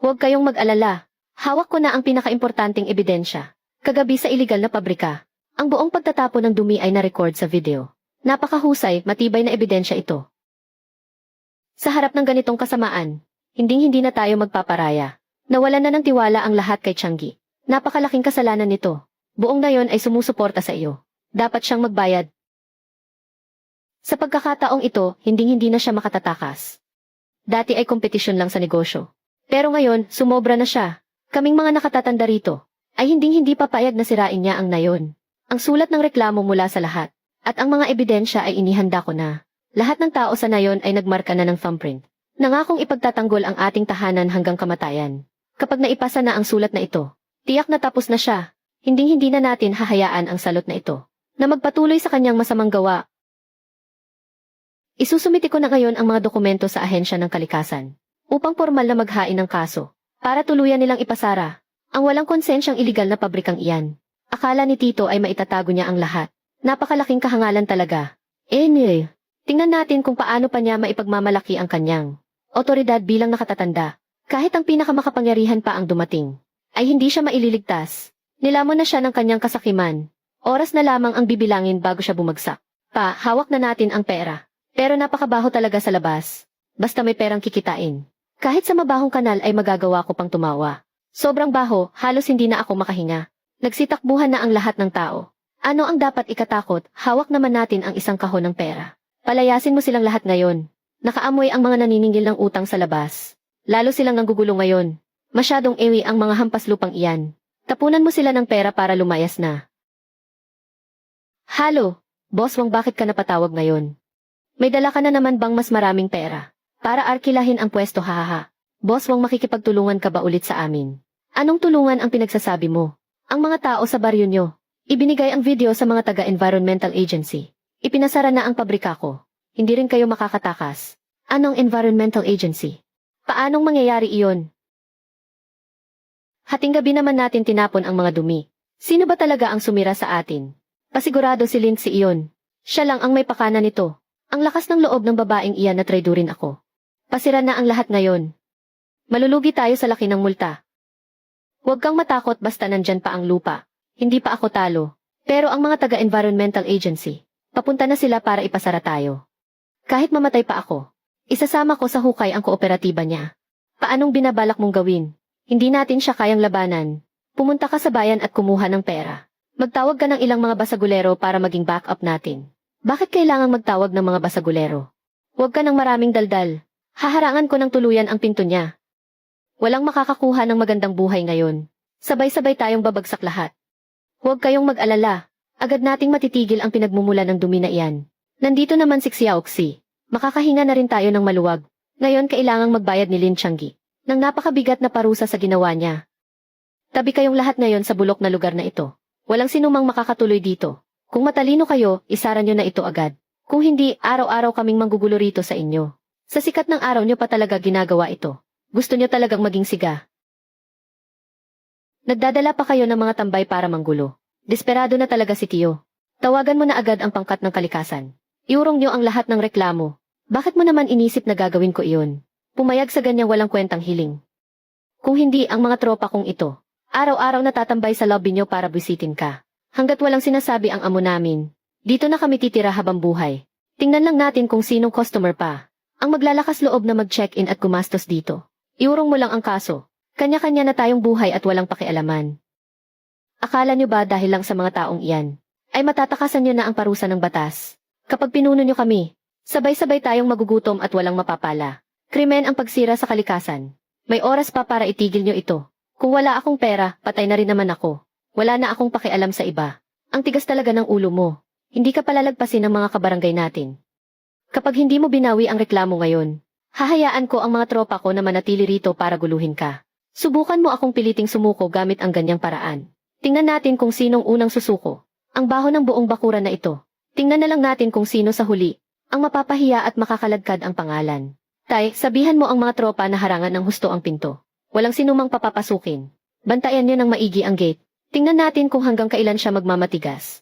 Huwag kayong mag-alala. Hawak ko na ang pinakaimportanteng ebidensya. Kagabi sa iligal na pabrika, ang buong pagtatapon ng dumi ay na-record sa video. Napakahusay, matibay na ebidensya ito. Sa harap ng ganitong kasamaan, hinding-hindi na tayo magpaparaya. Nawalan na ng tiwala ang lahat kay Changi. Napakalaking kasalanan nito. Buong nayon ay sumusuporta sa iyo. Dapat siyang magbayad. Sa pagkakataong ito, hinding-hindi na siya makatatakas. Dati ay kompetisyon lang sa negosyo. Pero ngayon, sumobra na siya. Kaming mga nakatatanda rito ay hinding-hindi papayag na sirain niya ang nayon. Ang sulat ng reklamo mula sa lahat, at ang mga ebidensya ay inihanda ko na. Lahat ng tao sa nayon ay nagmarka na ng thumbprint. Nangakong ipagtatanggol ang ating tahanan hanggang kamatayan. Kapag naipasa na ang sulat na ito, tiyak na tapos na siya. Hinding-hindi na natin hahayaan ang salot na ito, na magpatuloy sa kanyang masamang gawa. Isusumiti ko na ngayon ang mga dokumento sa ahensya ng kalikasan, upang formal na maghain ng kaso, para tuluyan nilang ipasara ang walang konsensyang iligal na pabrikang iyan. Akala ni Tito ay maitatago niya ang lahat. Napakalaking kahangalan talaga. Tingnan natin kung paano pa niya maipagmamalaki ang kanyang otoridad bilang nakatatanda. Kahit ang pinakamakapangyarihan pa ang dumating, ay hindi siya maililigtas. Nilamon na siya ng kanyang kasakiman. Oras na lamang ang bibilangin bago siya bumagsak. Hawak na natin ang pera. Pero napakabaho talaga sa labas. Basta may perang kikitain. Kahit sa mabahong kanal ay magagawa ko pang tumawa. Sobrang baho, halos hindi na ako makahinga. Nagsitakbuhan na ang lahat ng tao. Ano ang dapat ikatakot? Hawak naman natin ang isang kahon ng pera. Palayasin mo silang lahat ngayon. Nakaamoy ang mga naniningil ng utang sa labas. Lalo silang nanggugulo ngayon. Masyadong ewi ang mga hampas lupang iyan. Tapunan mo sila ng pera para lumayas na. Halo, Boss Wang, bakit ka napatawag ngayon? May dala ka na naman bang mas maraming pera? Para arkilahin ang pwesto, hahaha. Boss Wang, makikipagtulungan ka ba ulit sa amin? Anong tulungan ang pinagsasabi mo? Ang mga tao sa baryo nyo. Ibinigay ang video sa mga taga-environmental agency. Ipinasara na ang pabrika ko. Hindi rin kayo makakatakas. Anong environmental agency? Paanong mangyayari iyon? Hating gabi naman natin tinapon ang mga dumi. Sino ba talaga ang sumira sa atin? Pasigurado si Lindsay iyon. Siya lang ang may pakana nito. Ang lakas ng loob ng babaeng iyan na traidorin ako. Pasira na ang lahat ngayon. Malulugi tayo sa laki ng multa. Huwag kang matakot, basta nandyan pa ang lupa. Hindi pa ako talo. Pero ang mga taga-environmental agency, papunta na sila para ipasara tayo. Kahit mamatay pa ako, isasama ko sa hukay ang kooperatiba niya. Paanong binabalak mong gawin? Hindi natin siya kayang labanan. Pumunta ka sa bayan at kumuha ng pera. Magtawag ka ng ilang mga basagulero para maging backup natin. Bakit kailangang magtawag ng mga basagulero? Huwag ka ng maraming daldal. Haharangan ko ng tuluyan ang pinto niya. Walang makakakuha ng magandang buhay ngayon. Sabay-sabay tayong babagsak lahat. Huwag kayong mag-alala. Agad nating matitigil ang pinagmumula ng dumi na iyan. Nandito naman si Xiaoxi. Makakahinga na rin tayo ng maluwag. Ngayon kailangang magbayad ni Lin Changi ng napakabigat na parusa sa ginawa niya. Tabi kayong lahat ngayon sa bulok na lugar na ito. Walang sinumang makakatuloy dito. Kung matalino kayo, isara nyo na ito agad. Kung hindi, araw-araw kaming manggugulo rito sa inyo. Sa sikat ng araw nyo pa talaga ginagawa ito. Gusto nyo talagang maging siga. Nagdadala pa kayo ng mga tambay para manggulo. Desperado na talaga si Tio. Tawagan mo na agad ang pangkat ng kalikasan. Iurong nyo ang lahat ng reklamo. Bakit mo naman inisip na gagawin ko iyon? Pumayag sa ganyang walang kwentang hiling. Kung hindi ang mga tropa kong ito, araw-araw natatambay sa lobby nyo para bisitin ka. Hanggat walang sinasabi ang amo namin, dito na kami titira habang buhay. Tingnan lang natin kung sinong customer pa ang maglalakas loob na mag-check-in at gumastos dito. Iurong mo lang ang kaso. Kanya-kanya na tayong buhay at walang pakialaman. Akala nyo ba dahil lang sa mga taong iyan, ay matatakasan nyo na ang parusa ng batas? Kapag pinuno nyo kami, sabay-sabay tayong magugutom at walang mapapala. Krimen ang pagsira sa kalikasan. May oras pa para itigil nyo ito. Kung wala akong pera, patay na rin naman ako. Wala na akong pakialam sa iba. Ang tigas talaga ng ulo mo. Hindi ka palalagpasin ng mga kabarangay natin. Kapag hindi mo binawi ang reklamo ngayon, hahayaan ko ang mga tropa ko na manatili rito para guluhin ka. Subukan mo akong piliting sumuko gamit ang ganyang paraan. Tingnan natin kung sinong unang susuko. Ang baho ng buong bakuran na ito. Tingnan na lang natin kung sino sa huli. Ang mapapahiya at makakaladkad ang pangalan. Tay, sabihan mo ang mga tropa na harangan ng husto ang pinto. Walang sinumang papapasukin. Bantayan niyo ng maigi ang gate. Tingnan natin kung hanggang kailan siya magmamatigas.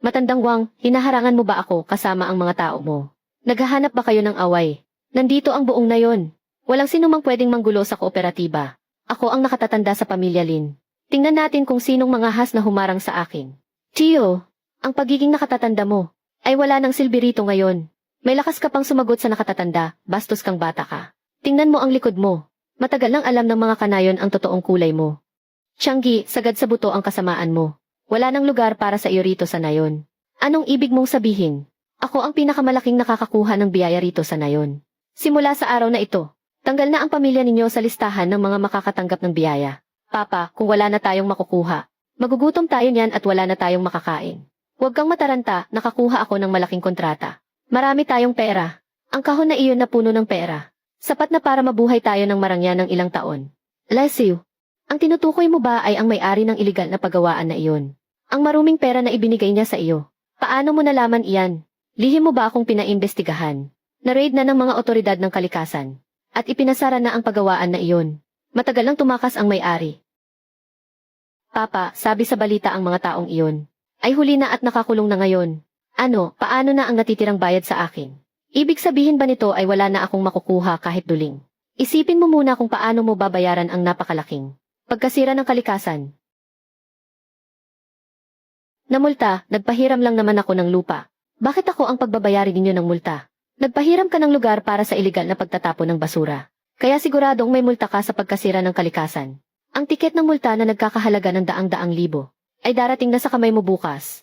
Matandang Wang, hinaharangan mo ba ako kasama ang mga tao mo? Naghahanap ba kayo ng away? Nandito ang buong nayon. Walang sinumang pwedeng manggulo sa kooperatiba. Ako ang nakatatanda sa pamilya Lin. Tingnan natin kung sinong mga has na humarang sa akin. Tio, ang pagiging nakatatanda mo ay wala nang silbi rito ngayon. May lakas ka pang sumagot sa nakatatanda, bastos kang bata ka. Tingnan mo ang likod mo. Matagal nang alam ng mga kanayon ang totoong kulay mo. Tianggi, sagad sa buto ang kasamaan mo. Wala nang lugar para sa iyo rito sa nayon. Anong ibig mong sabihin? Ako ang pinakamalaking nakakakuha ng biyaya rito sa nayon. Simula sa araw na ito, tanggal na ang pamilya ninyo sa listahan ng mga makakatanggap ng biyaya. Papa, kung wala na tayong makukuha, magugutom tayo niyan at wala na tayong makakain. Huwag kang mataranta, nakakuha ako ng malaking kontrata. Marami tayong pera. Ang kahon na iyon na puno ng pera. Sapat na para mabuhay tayo ng marangya ng ilang taon. Lesiu, ang tinutukoy mo ba ay ang may-ari ng iligal na paggawaan na iyon? Ang maruming pera na ibinigay niya sa iyo. Paano mo nalaman iyan? Lihim mo ba akong pinaimbestigahan? Na-raid na ng mga otoridad ng kalikasan. At ipinasara na ang paggawaan na iyon. Matagal nang tumakas ang may-ari. Papa, sabi sa balita ang mga taong iyon ay huli na at nakakulong na ngayon. Ano, paano na ang natitirang bayad sa akin? Ibig sabihin ba nito ay wala na akong makukuha kahit duling? Isipin mo muna kung paano mo babayaran ang napakalaking pagkasira ng kalikasan. Namulta, nagpahiram lang naman ako ng lupa. Bakit ako ang pagbabayari ninyo ng multa? Nagpahiram ka ng lugar para sa iligal na pagtatapon ng basura. Kaya siguradong may multa ka sa pagkasira ng kalikasan. Ang tiket ng multa na nagkakahalaga ng daang-daang libo ay darating na sa kamay mo bukas.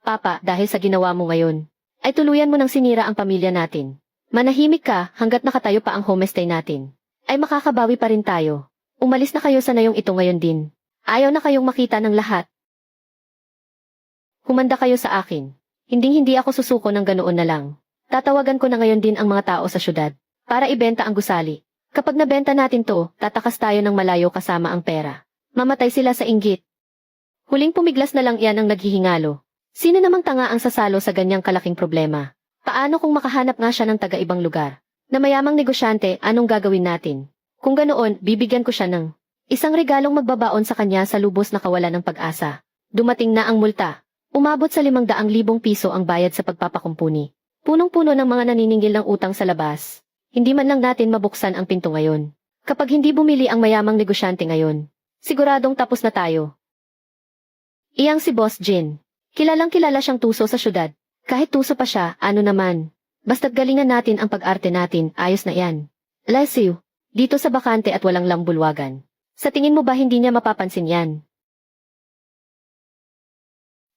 Papa, dahil sa ginawa mo ngayon, ay tuluyan mo nang sinira ang pamilya natin. Manahimik ka hanggat nakatayo pa ang homestay natin. Ay makakabawi pa rin tayo. Umalis na kayo sa nayong ito ngayon din. Ayaw na kayong makita ng lahat. Humanda kayo sa akin. Hinding-hindi ako susuko ng ganoon na lang. Tatawagan ko na ngayon din ang mga tao sa syudad para ibenta ang gusali. Kapag nabenta natin to, tatakas tayo ng malayo kasama ang pera. Mamatay sila sa inggit. Huling pumiglas na lang iyan ang naghihingalo. Sino namang tanga ang sasalo sa ganyang kalaking problema? Paano kung makahanap nga siya ng taga-ibang lugar? Na mayamang negosyante, anong gagawin natin? Kung ganoon, bibigyan ko siya ng isang regalong magbabaon sa kanya sa lubos na kawalan ng pag-asa. Dumating na ang multa. Umabot sa 500,000 piso ang bayad sa pagpapakumpuni. Punong-puno ng mga naniningil ng utang sa labas. Hindi man lang natin mabuksan ang pinto ngayon. Kapag hindi bumili ang mayamang negosyante ngayon, siguradong tapos na tayo. Iyang si Boss Jin. Kilalang kilala siyang tuso sa syudad. Kahit tuso pa siya, ano naman. Basta't galingan natin ang pag-arte natin, ayos na yan. Lesiu, dito sa bakante at walang lambulwagan. Sa tingin mo ba hindi niya mapapansin yan?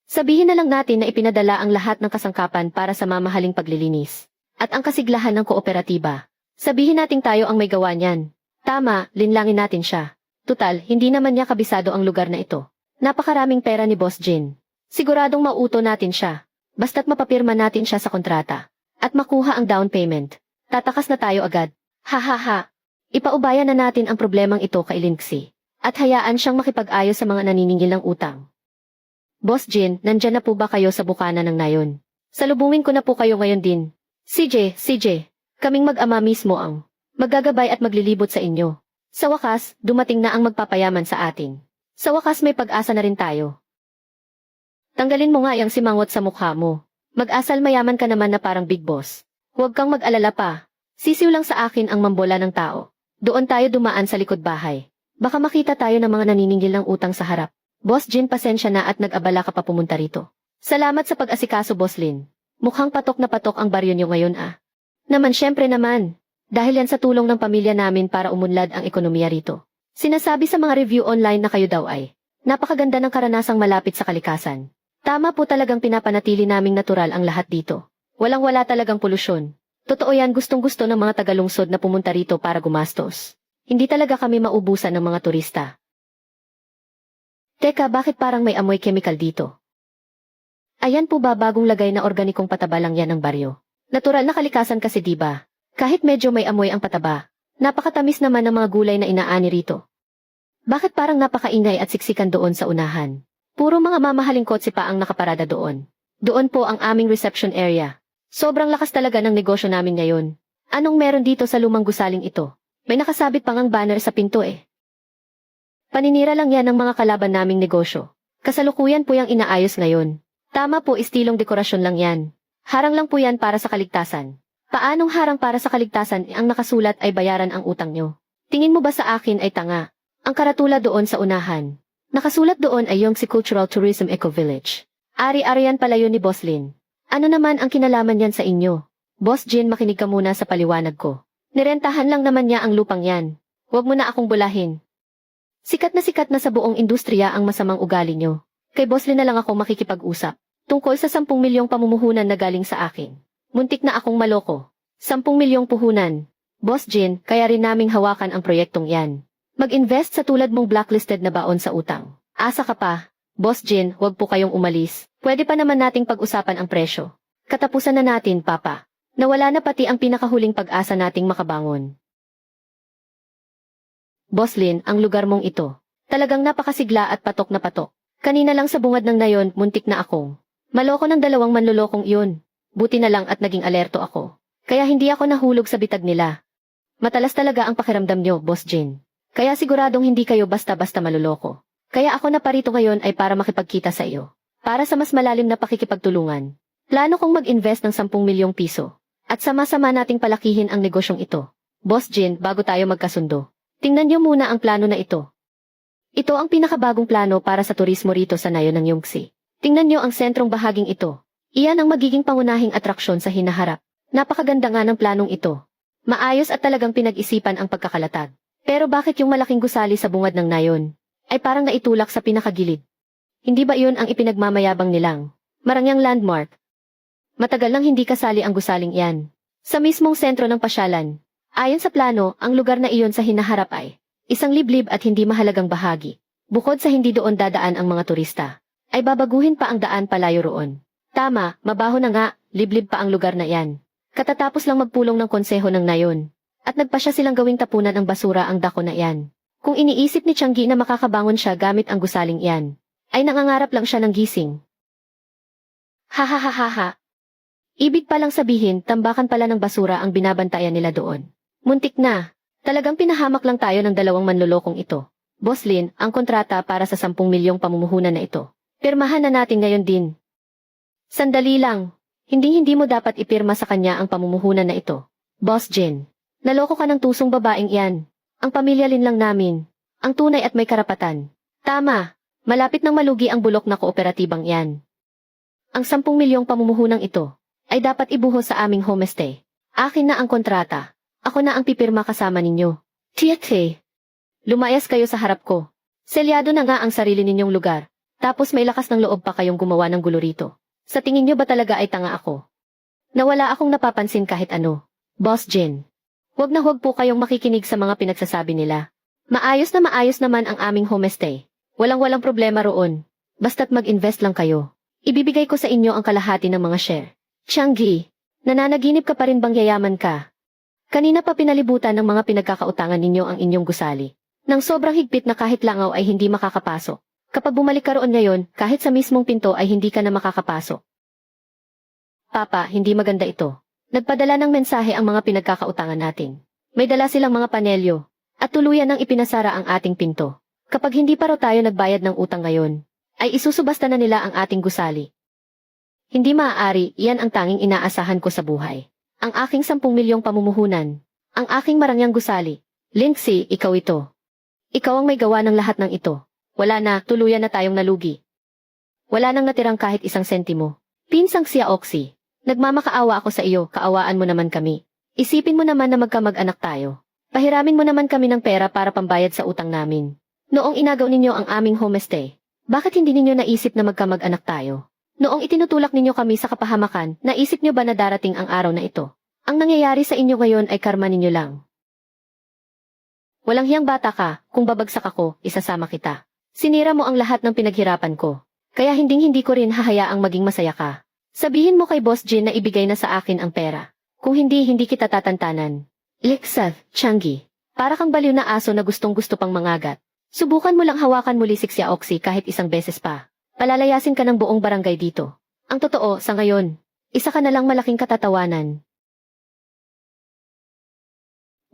Sabihin na lang natin na ipinadala ang lahat ng kasangkapan para sa mamahaling paglilinis. At ang kasiglahan ng kooperatiba. Sabihin nating tayo ang may gawa niyan. Tama, linlangin natin siya. Tutal, hindi naman niya kabisado ang lugar na ito. Napakaraming pera ni Boss Jin. Siguradong mauto natin siya. Basta't mapapirma natin siya sa kontrata. At makuha ang down payment. Tatakas na tayo agad. Ha ha ha. Ipaubayan na natin ang problemang ito kay Lindsay. At hayaan siyang makipag-ayos sa mga naniningil ng utang. Boss Jin, nandyan na po ba kayo sa bukana ng nayon? Salubungin ko na po kayo ngayon din. CJ, kaming mag-ama mismo ang maggagabay at maglilibot sa inyo. Sa wakas, dumating na ang magpapayaman sa atin. Sa wakas may pag-asa na rin tayo. Tanggalin mo nga yung simangot sa mukha mo. Mag-asal mayaman ka naman na parang big boss. Huwag kang mag-alala pa. Sisiw lang sa akin ang mambola ng tao. Doon tayo dumaan sa likod bahay. Baka makita tayo ng mga naniningil ng utang sa harap. Boss Jin, pasensya na at nag-abala ka pa pumunta rito. Salamat sa pag-asikaso, Boss Lin. Mukhang patok na patok ang baryo niyo ngayon ah. Naman syempre naman. Dahil yan sa tulong ng pamilya namin para umunlad ang ekonomiya rito. Sinasabi sa mga review online na kayo daw ay napakaganda ng karanasang malapit sa kalikasan. Tama po, talagang pinapanatili naming natural ang lahat dito. Walang-wala talagang polusyon. Totoo yan, gustong-gusto ng mga tagalungsod na pumunta rito para gumastos. Hindi talaga kami maubusan ng mga turista. Teka, bakit parang may amoy chemical dito? Ayan po ba bagong lagay na organikong pataba lang yan ng baryo? Natural na kalikasan kasi diba? Kahit medyo may amoy ang pataba, napakatamis naman ng mga gulay na inaani rito. Bakit parang napakaingay at siksikan doon sa unahan? Puro mga mamahaling kotse pa ang nakaparada doon. Doon po ang aming reception area. Sobrang lakas talaga ng negosyo namin ngayon. Anong meron dito sa lumang gusaling ito? May nakasabit pang ang banner sa pinto eh. Paninira lang yan ng mga kalaban naming negosyo. Kasalukuyan po yung inaayos ngayon. Tama po, istilong dekorasyon lang yan. Harang lang po yan para sa kaligtasan. Paanong harang para sa kaligtasan ang nakasulat ay bayaran ang utang nyo? Tingin mo ba sa akin ay tanga? Ang karatula doon sa unahan. Nakasulat doon ay Yongsi Cultural Tourism Eco Village. Ari-arian pala yun ni Boss Lin. Ano naman ang kinalaman yan sa inyo? Boss Jin, makinig ka muna sa paliwanag ko. Nirentahan lang naman niya ang lupang yan. Huwag mo na akong bulahin. Sikat na sa buong industriya ang masamang ugali nyo. Kay Boss Lin na lang ako makikipag-usap. Tungkol sa 10 milyong pamumuhunan na galing sa akin. Muntik na akong maloko. 10 milyong puhunan. Boss Jin, kaya rin naming hawakan ang proyektong yan. Mag-invest sa tulad mong blacklisted na baon sa utang. Asa ka pa? Boss Jin, huwag po kayong umalis. Pwede pa naman nating pag-usapan ang presyo. Katapusan na natin, Papa. Nawala na pati ang pinakahuling pag-asa nating makabangon. Boss Lin, ang lugar mong ito. Talagang napakasigla at patok na patok. Kanina lang sa bungad ng nayon, muntik na akong maloko ng 2 manlolokong iyon. Buti na lang at naging alerto ako. Kaya hindi ako nahulog sa bitag nila. Matalas talaga ang pakiramdam nyo, Boss Jin. Kaya siguradong hindi kayo basta-basta maluloko. Kaya ako na parito ngayon ay para makipagkita sa iyo. Para sa mas malalim na pakikipagtulungan. Plano kong mag-invest ng 10 milyong piso. At sama-sama nating palakihin ang negosyong ito. Boss Jin, bago tayo magkasundo. Tingnan niyo muna ang plano na ito. Ito ang pinakabagong plano para sa turismo rito sa nayon ng Yongsi. Tingnan niyo ang sentrong bahaging ito. Iyan ang magiging pangunahing atraksyon sa hinaharap. Napakaganda nga ng planong ito. Maayos at talagang pinag-isipan ang pagkakalatag. Pero bakit yung malaking gusali sa bungad ng nayon ay parang naitulak sa pinakagilid? Hindi ba iyon ang ipinagmamayabang nilang marangyang landmark? Matagal nang hindi kasali ang gusaling iyan. Sa mismong sentro ng pasyalan. Ayon sa plano, ang lugar na iyon sa hinaharap ay isang liblib at hindi mahalagang bahagi. Bukod sa hindi doon dadaan ang mga turista, ay babaguhin pa ang daan palayo roon. Tama, mabaho na nga, liblib pa ang lugar na iyan. Katatapos lang magpulong ng konseho ng nayon. At nagpasya silang gawing tapunan ng basura ang dako na iyan. Kung iniisip ni Tianggi na makakabangon siya gamit ang gusaling iyan, ay nangangarap lang siya ng gising. Ha. Ibig palang sabihin, tambakan pala ng basura ang binabantayan nila doon. Muntik na. Talagang pinahamak lang tayo ng 2 manlolokong ito. Boss Lin, ang kontrata para sa 10 milyong pamumuhunan na ito. Pirmahan na natin ngayon din. Sandali lang. Hindi mo dapat ipirma sa kanya ang pamumuhunan na ito. Boss Jin. Naloko ka ng tusong babaeng iyan. Ang pamilya Lin lang namin. Ang tunay at may karapatan. Tama. Malapit nang malugi ang bulok na kooperatibang iyan. Ang 10 milyong pamumuhunang ito ay dapat ibuhos sa aming homestay. Akin na ang kontrata. Ako na ang pipirma kasama ninyo. Tiete. Lumayas kayo sa harap ko. Selyado na nga ang sarili ninyong lugar. Tapos may lakas ng loob pa kayong gumawa ng gulo rito. Sa tingin nyo ba talaga ay tanga ako? Nawala akong napapansin kahit ano. Boss Jin. Huwag na huwag po kayong makikinig sa mga pinagsasabi nila. Maayos naman ang aming homestay. Walang problema roon. Basta't mag-invest lang kayo. Ibibigay ko sa inyo ang kalahati ng mga share. Tianggi, nananaginip ka pa rin bang yayaman ka? Kanina pa pinalibutan ng mga pinagkakautangan ninyo ang inyong gusali. Nang sobrang higpit na kahit langaw ay hindi makakapasok. Kapag bumalik ka roon ngayon, kahit sa mismong pinto ay hindi ka na makakapasok. Papa, hindi maganda ito. Nagpadala ng mensahe ang mga pinagkakautangan natin. May dala silang mga panelyo, at tuluyan nang ipinasara ang ating pinto. Kapag hindi pa raw tayo nagbayad ng utang ngayon, ay isusubasta na nila ang ating gusali. Hindi maaari, iyan ang tanging inaasahan ko sa buhay. Ang aking 10 milyong pamumuhunan, ang aking marangyang gusali. Lindsay, ikaw ito. Ikaw ang may gawa ng lahat ng ito. Wala na, tuluyan na tayong nalugi. Wala nang natirang kahit 1 sentimo. Pinsang siya Oxy. Nagmamakaawa ako sa iyo, kaawaan mo naman kami. Isipin mo naman na magkamag-anak tayo. Pahiramin mo naman kami ng pera para pambayad sa utang namin. Noong inagaw ninyo ang aming homestay, bakit hindi ninyo naisip na magkamag-anak tayo? Noong itinutulak ninyo kami sa kapahamakan, naisip nyo ba na darating ang araw na ito? Ang nangyayari sa inyo ngayon ay karma ninyo lang. Walang hiyang bata ka, kung babagsak ako, isasama kita. Sinira mo ang lahat ng pinaghirapan ko. Kaya hindi ko rin hahayaang maging masaya ka. Sabihin mo kay Boss Jin na ibigay na sa akin ang pera. Kung hindi kita tatantanan. Liksad, Tianggi. Para kang baliw na aso na gustong-gusto pang mangagat. Subukan mo lang hawakan muli si Xiaoxi kahit isang beses pa. Palalayasin ka ng buong barangay dito. Ang totoo, sa ngayon, isa ka na lang malaking katatawanan.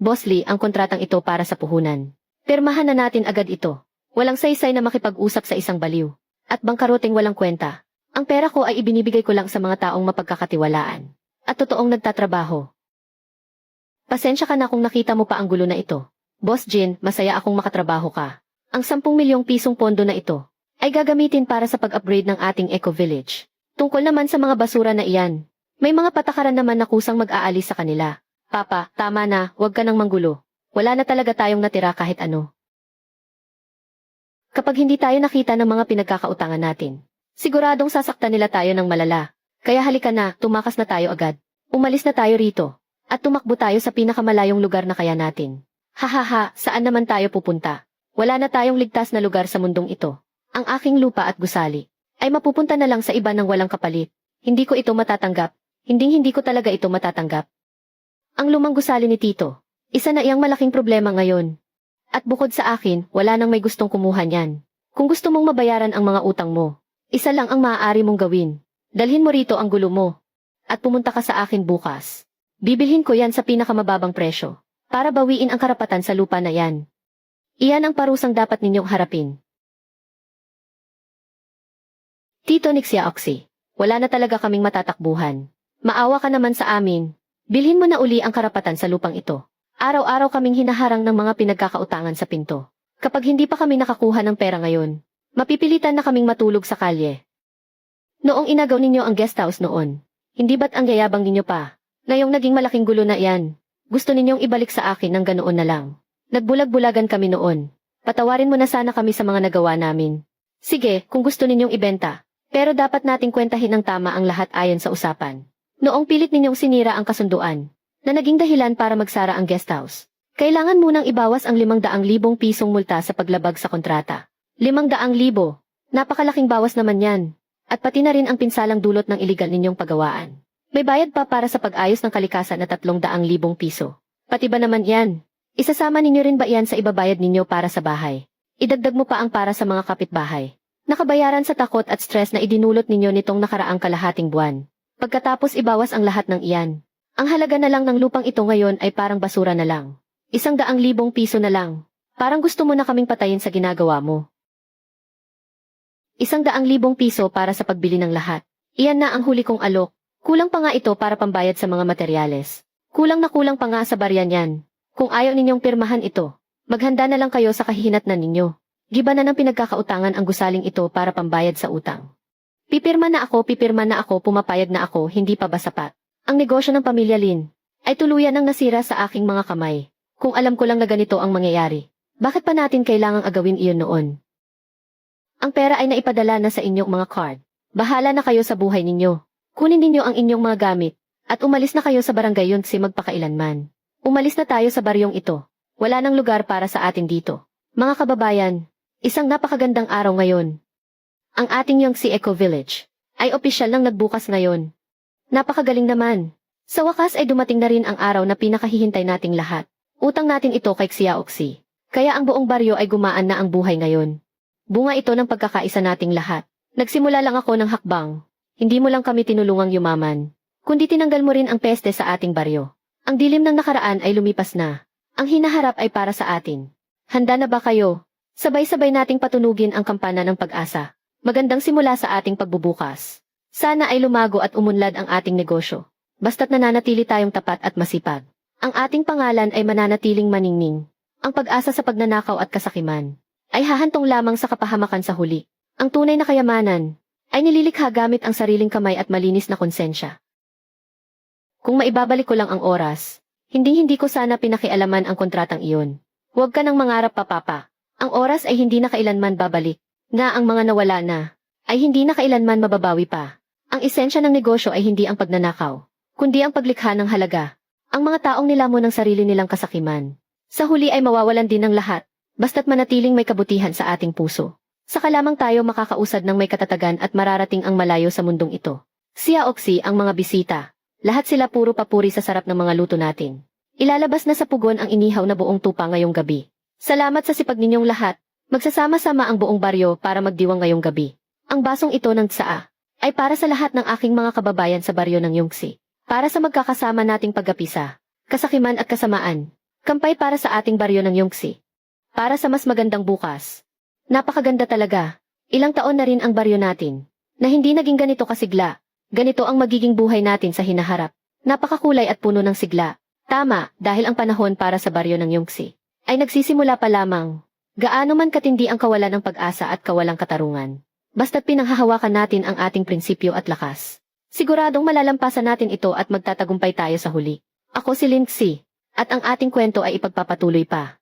Boss Lee, ang kontratang ito para sa puhunan. Pirmahan na natin agad ito. Walang saysay na makipag-usap sa isang baliw. At bangkaroting walang kwenta. Ang pera ko ay ibinibigay ko lang sa mga taong mapagkakatiwalaan. At totoong nagtatrabaho. Pasensya ka na kung nakita mo pa ang gulo na ito. Boss Jin, masaya akong makatrabaho ka. Ang 10 milyong pisong pondo na ito ay gagamitin para sa pag-upgrade ng ating eco-village. Tungkol naman sa mga basura na iyan, may mga patakaran naman na kusang mag-aalis sa kanila. Papa, tama na, huwag ka nang manggulo. Wala na talaga tayong natira kahit ano. Kapag hindi tayo nakita ng mga pinagkakautangan natin, siguradong sasaktan nila tayo ng malala. Kaya halika na, tumakas na tayo agad. Umalis na tayo rito. At tumakbo tayo sa pinakamalayong lugar na kaya natin. Hahaha, saan naman tayo pupunta? Wala na tayong ligtas na lugar sa mundong ito. Ang aking lupa at gusali ay mapupunta na lang sa iba ng walang kapalit. Hindi ko ito matatanggap. Hindi ko talaga ito matatanggap. Ang lumang gusali ni Tito, isa na iyang malaking problema ngayon. At bukod sa akin, wala nang may gustong kumuha niyan. Kung gusto mong mabayaran ang mga utang mo, isa lang ang maaari mong gawin. Dalhin mo rito ang gulo mo. At pumunta ka sa akin bukas. Bibilhin ko yan sa pinakamababang presyo. Para bawiin ang karapatan sa lupa na yan. Iyan ang parusang dapat ninyong harapin. Tito Xiaoxi, wala na talaga kaming matatakbuhan. Maawa ka naman sa amin. Bilhin mo na uli ang karapatan sa lupang ito. Araw-araw kaming hinaharang ng mga pinagkakautangan sa pinto. Kapag hindi pa kami nakakuha ng pera ngayon, mapipilitan na kaming matulog sa kalye. Noong inagaw ninyo ang guest house noon, hindi ba't ang yayabang ninyo pa? Ngayong naging malaking gulo na yan, gusto ninyong ibalik sa akin ng ganoon na lang. Nagbulag-bulagan kami noon. Patawarin mo na sana kami sa mga nagawa namin. Sige, kung gusto ninyong ibenta. Pero dapat nating kwentahin ng tama ang lahat ayon sa usapan. Noong pilit ninyong sinira ang kasunduan, na naging dahilan para magsara ang guest house, kailangan munang ibawas ang 500,000 pisong multa sa paglabag sa kontrata. 500,000. Napakalaking bawas naman yan. At pati na rin ang pinsalang dulot ng iligal ninyong pagawaan. May bayad pa para sa pag-ayos ng kalikasan na 300,000 piso. Pati ba naman yan? Isasama ninyo rin ba yan sa ibabayad ninyo para sa bahay? Idagdag mo pa ang para sa mga kapitbahay. Nakabayaran sa takot at stress na idinulot ninyo nitong nakaraang kalahating buwan. Pagkatapos ibawas ang lahat ng iyan. Ang halaga na lang ng lupang ito ngayon ay parang basura na lang. 100,000 piso na lang. Parang gusto mo na kaming patayin sa ginagawa mo. 100,000 piso para sa pagbili ng lahat. Iyan na ang huli kong alok. Kulang pa nga ito para pambayad sa mga materyales. Kulang na kulang pa nga sa baryan yan. Kung ayaw ninyong pirmahan ito, maghanda na lang kayo sa kahihinatnan ninyo. Giba na ng pinagkakautangan ang gusaling ito para pambayad sa utang. Pipirma na ako, pumapayag na ako, hindi pa ba sapat? Ang negosyo ng pamilya Lin ay tuluyan nang nasira sa aking mga kamay. Kung alam ko lang na ganito ang mangyayari, bakit pa natin kailangang agawin iyon noon? Ang pera ay naipadala na sa inyong mga card. Bahala na kayo sa buhay ninyo. Kunin ninyo ang inyong mga gamit, at umalis na kayo sa barangay yun si magpakailanman. Umalis na tayo sa baryong ito. Wala nang lugar para sa atin dito. Mga kababayan, isang napakagandang araw ngayon. Ang ating Yongsi Eco Village ay opisyal nang nagbukas ngayon. Napakagaling naman. Sa wakas ay dumating na rin ang araw na pinakahihintay nating lahat. Utang natin ito kay Xiaoxi. Kaya ang buong baryo ay gumaan na ang buhay ngayon. Bunga ito ng pagkakaisa nating lahat. Nagsimula lang ako ng hakbang. Hindi mo lang kami tinulungang yumaman, kundi tinanggal mo rin ang peste sa ating baryo. Ang dilim ng nakaraan ay lumipas na. Ang hinaharap ay para sa atin. Handa na ba kayo? Sabay-sabay nating patunugin ang kampana ng pag-asa. Magandang simula sa ating pagbubukas. Sana ay lumago at umunlad ang ating negosyo. Basta't nananatili tayong tapat at masipag. Ang ating pangalan ay mananatiling maningning. Ang pag-asa sa pagnanakaw at kasakiman ay hahantong lamang sa kapahamakan sa huli. Ang tunay na kayamanan ay nililikha gamit ang sariling kamay at malinis na konsensya. Kung maibabalik ko lang ang oras, hindi ko sana pinakialaman ang kontratang iyon. Huwag ka nang mangarap pa, Papa. Ang oras ay hindi na kailanman babalik. Nga ang mga nawala na, ay hindi na kailanman mababawi pa. Ang esensya ng negosyo ay hindi ang pagnanakaw, kundi ang paglikha ng halaga. Ang mga taong nilamon ng sarili nilang kasakiman. Sa huli ay mawawalan din ng lahat, basta't manatiling may kabutihan sa ating puso. Saka lamang tayo makakausad ng may katatagan at mararating ang malayo sa mundong ito. Xiaoxi ang mga bisita. Lahat sila puro papuri sa sarap ng mga luto natin. Ilalabas na sa pugon ang inihaw na buong tupa ngayong gabi. Salamat sa sipag ninyong lahat. Magsasama-sama ang buong baryo para magdiwang ngayong gabi. Ang basong ito ng tsaa ay para sa lahat ng aking mga kababayan sa baryo ng Yongsi. Para sa magkakasama nating paggapisa, kasakiman at kasamaan. Kampay para sa ating baryo ng Yongsi. Para sa mas magandang bukas. Napakaganda talaga. Ilang taon na rin ang baryo natin na hindi naging ganito kasigla. Ganito ang magiging buhay natin sa hinaharap. Napakakulay at puno ng sigla. Tama, dahil ang panahon para sa baryo ng Yongsi ay nagsisimula pa lamang. Gaano man katindi ang kawalan ng pag-asa at kawalang katarungan. Basta't pinanghahawakan natin ang ating prinsipyo at lakas. Siguradong malalampasan natin ito at magtatagumpay tayo sa huli. Ako si Lindsay, at ang ating kwento ay ipagpapatuloy pa.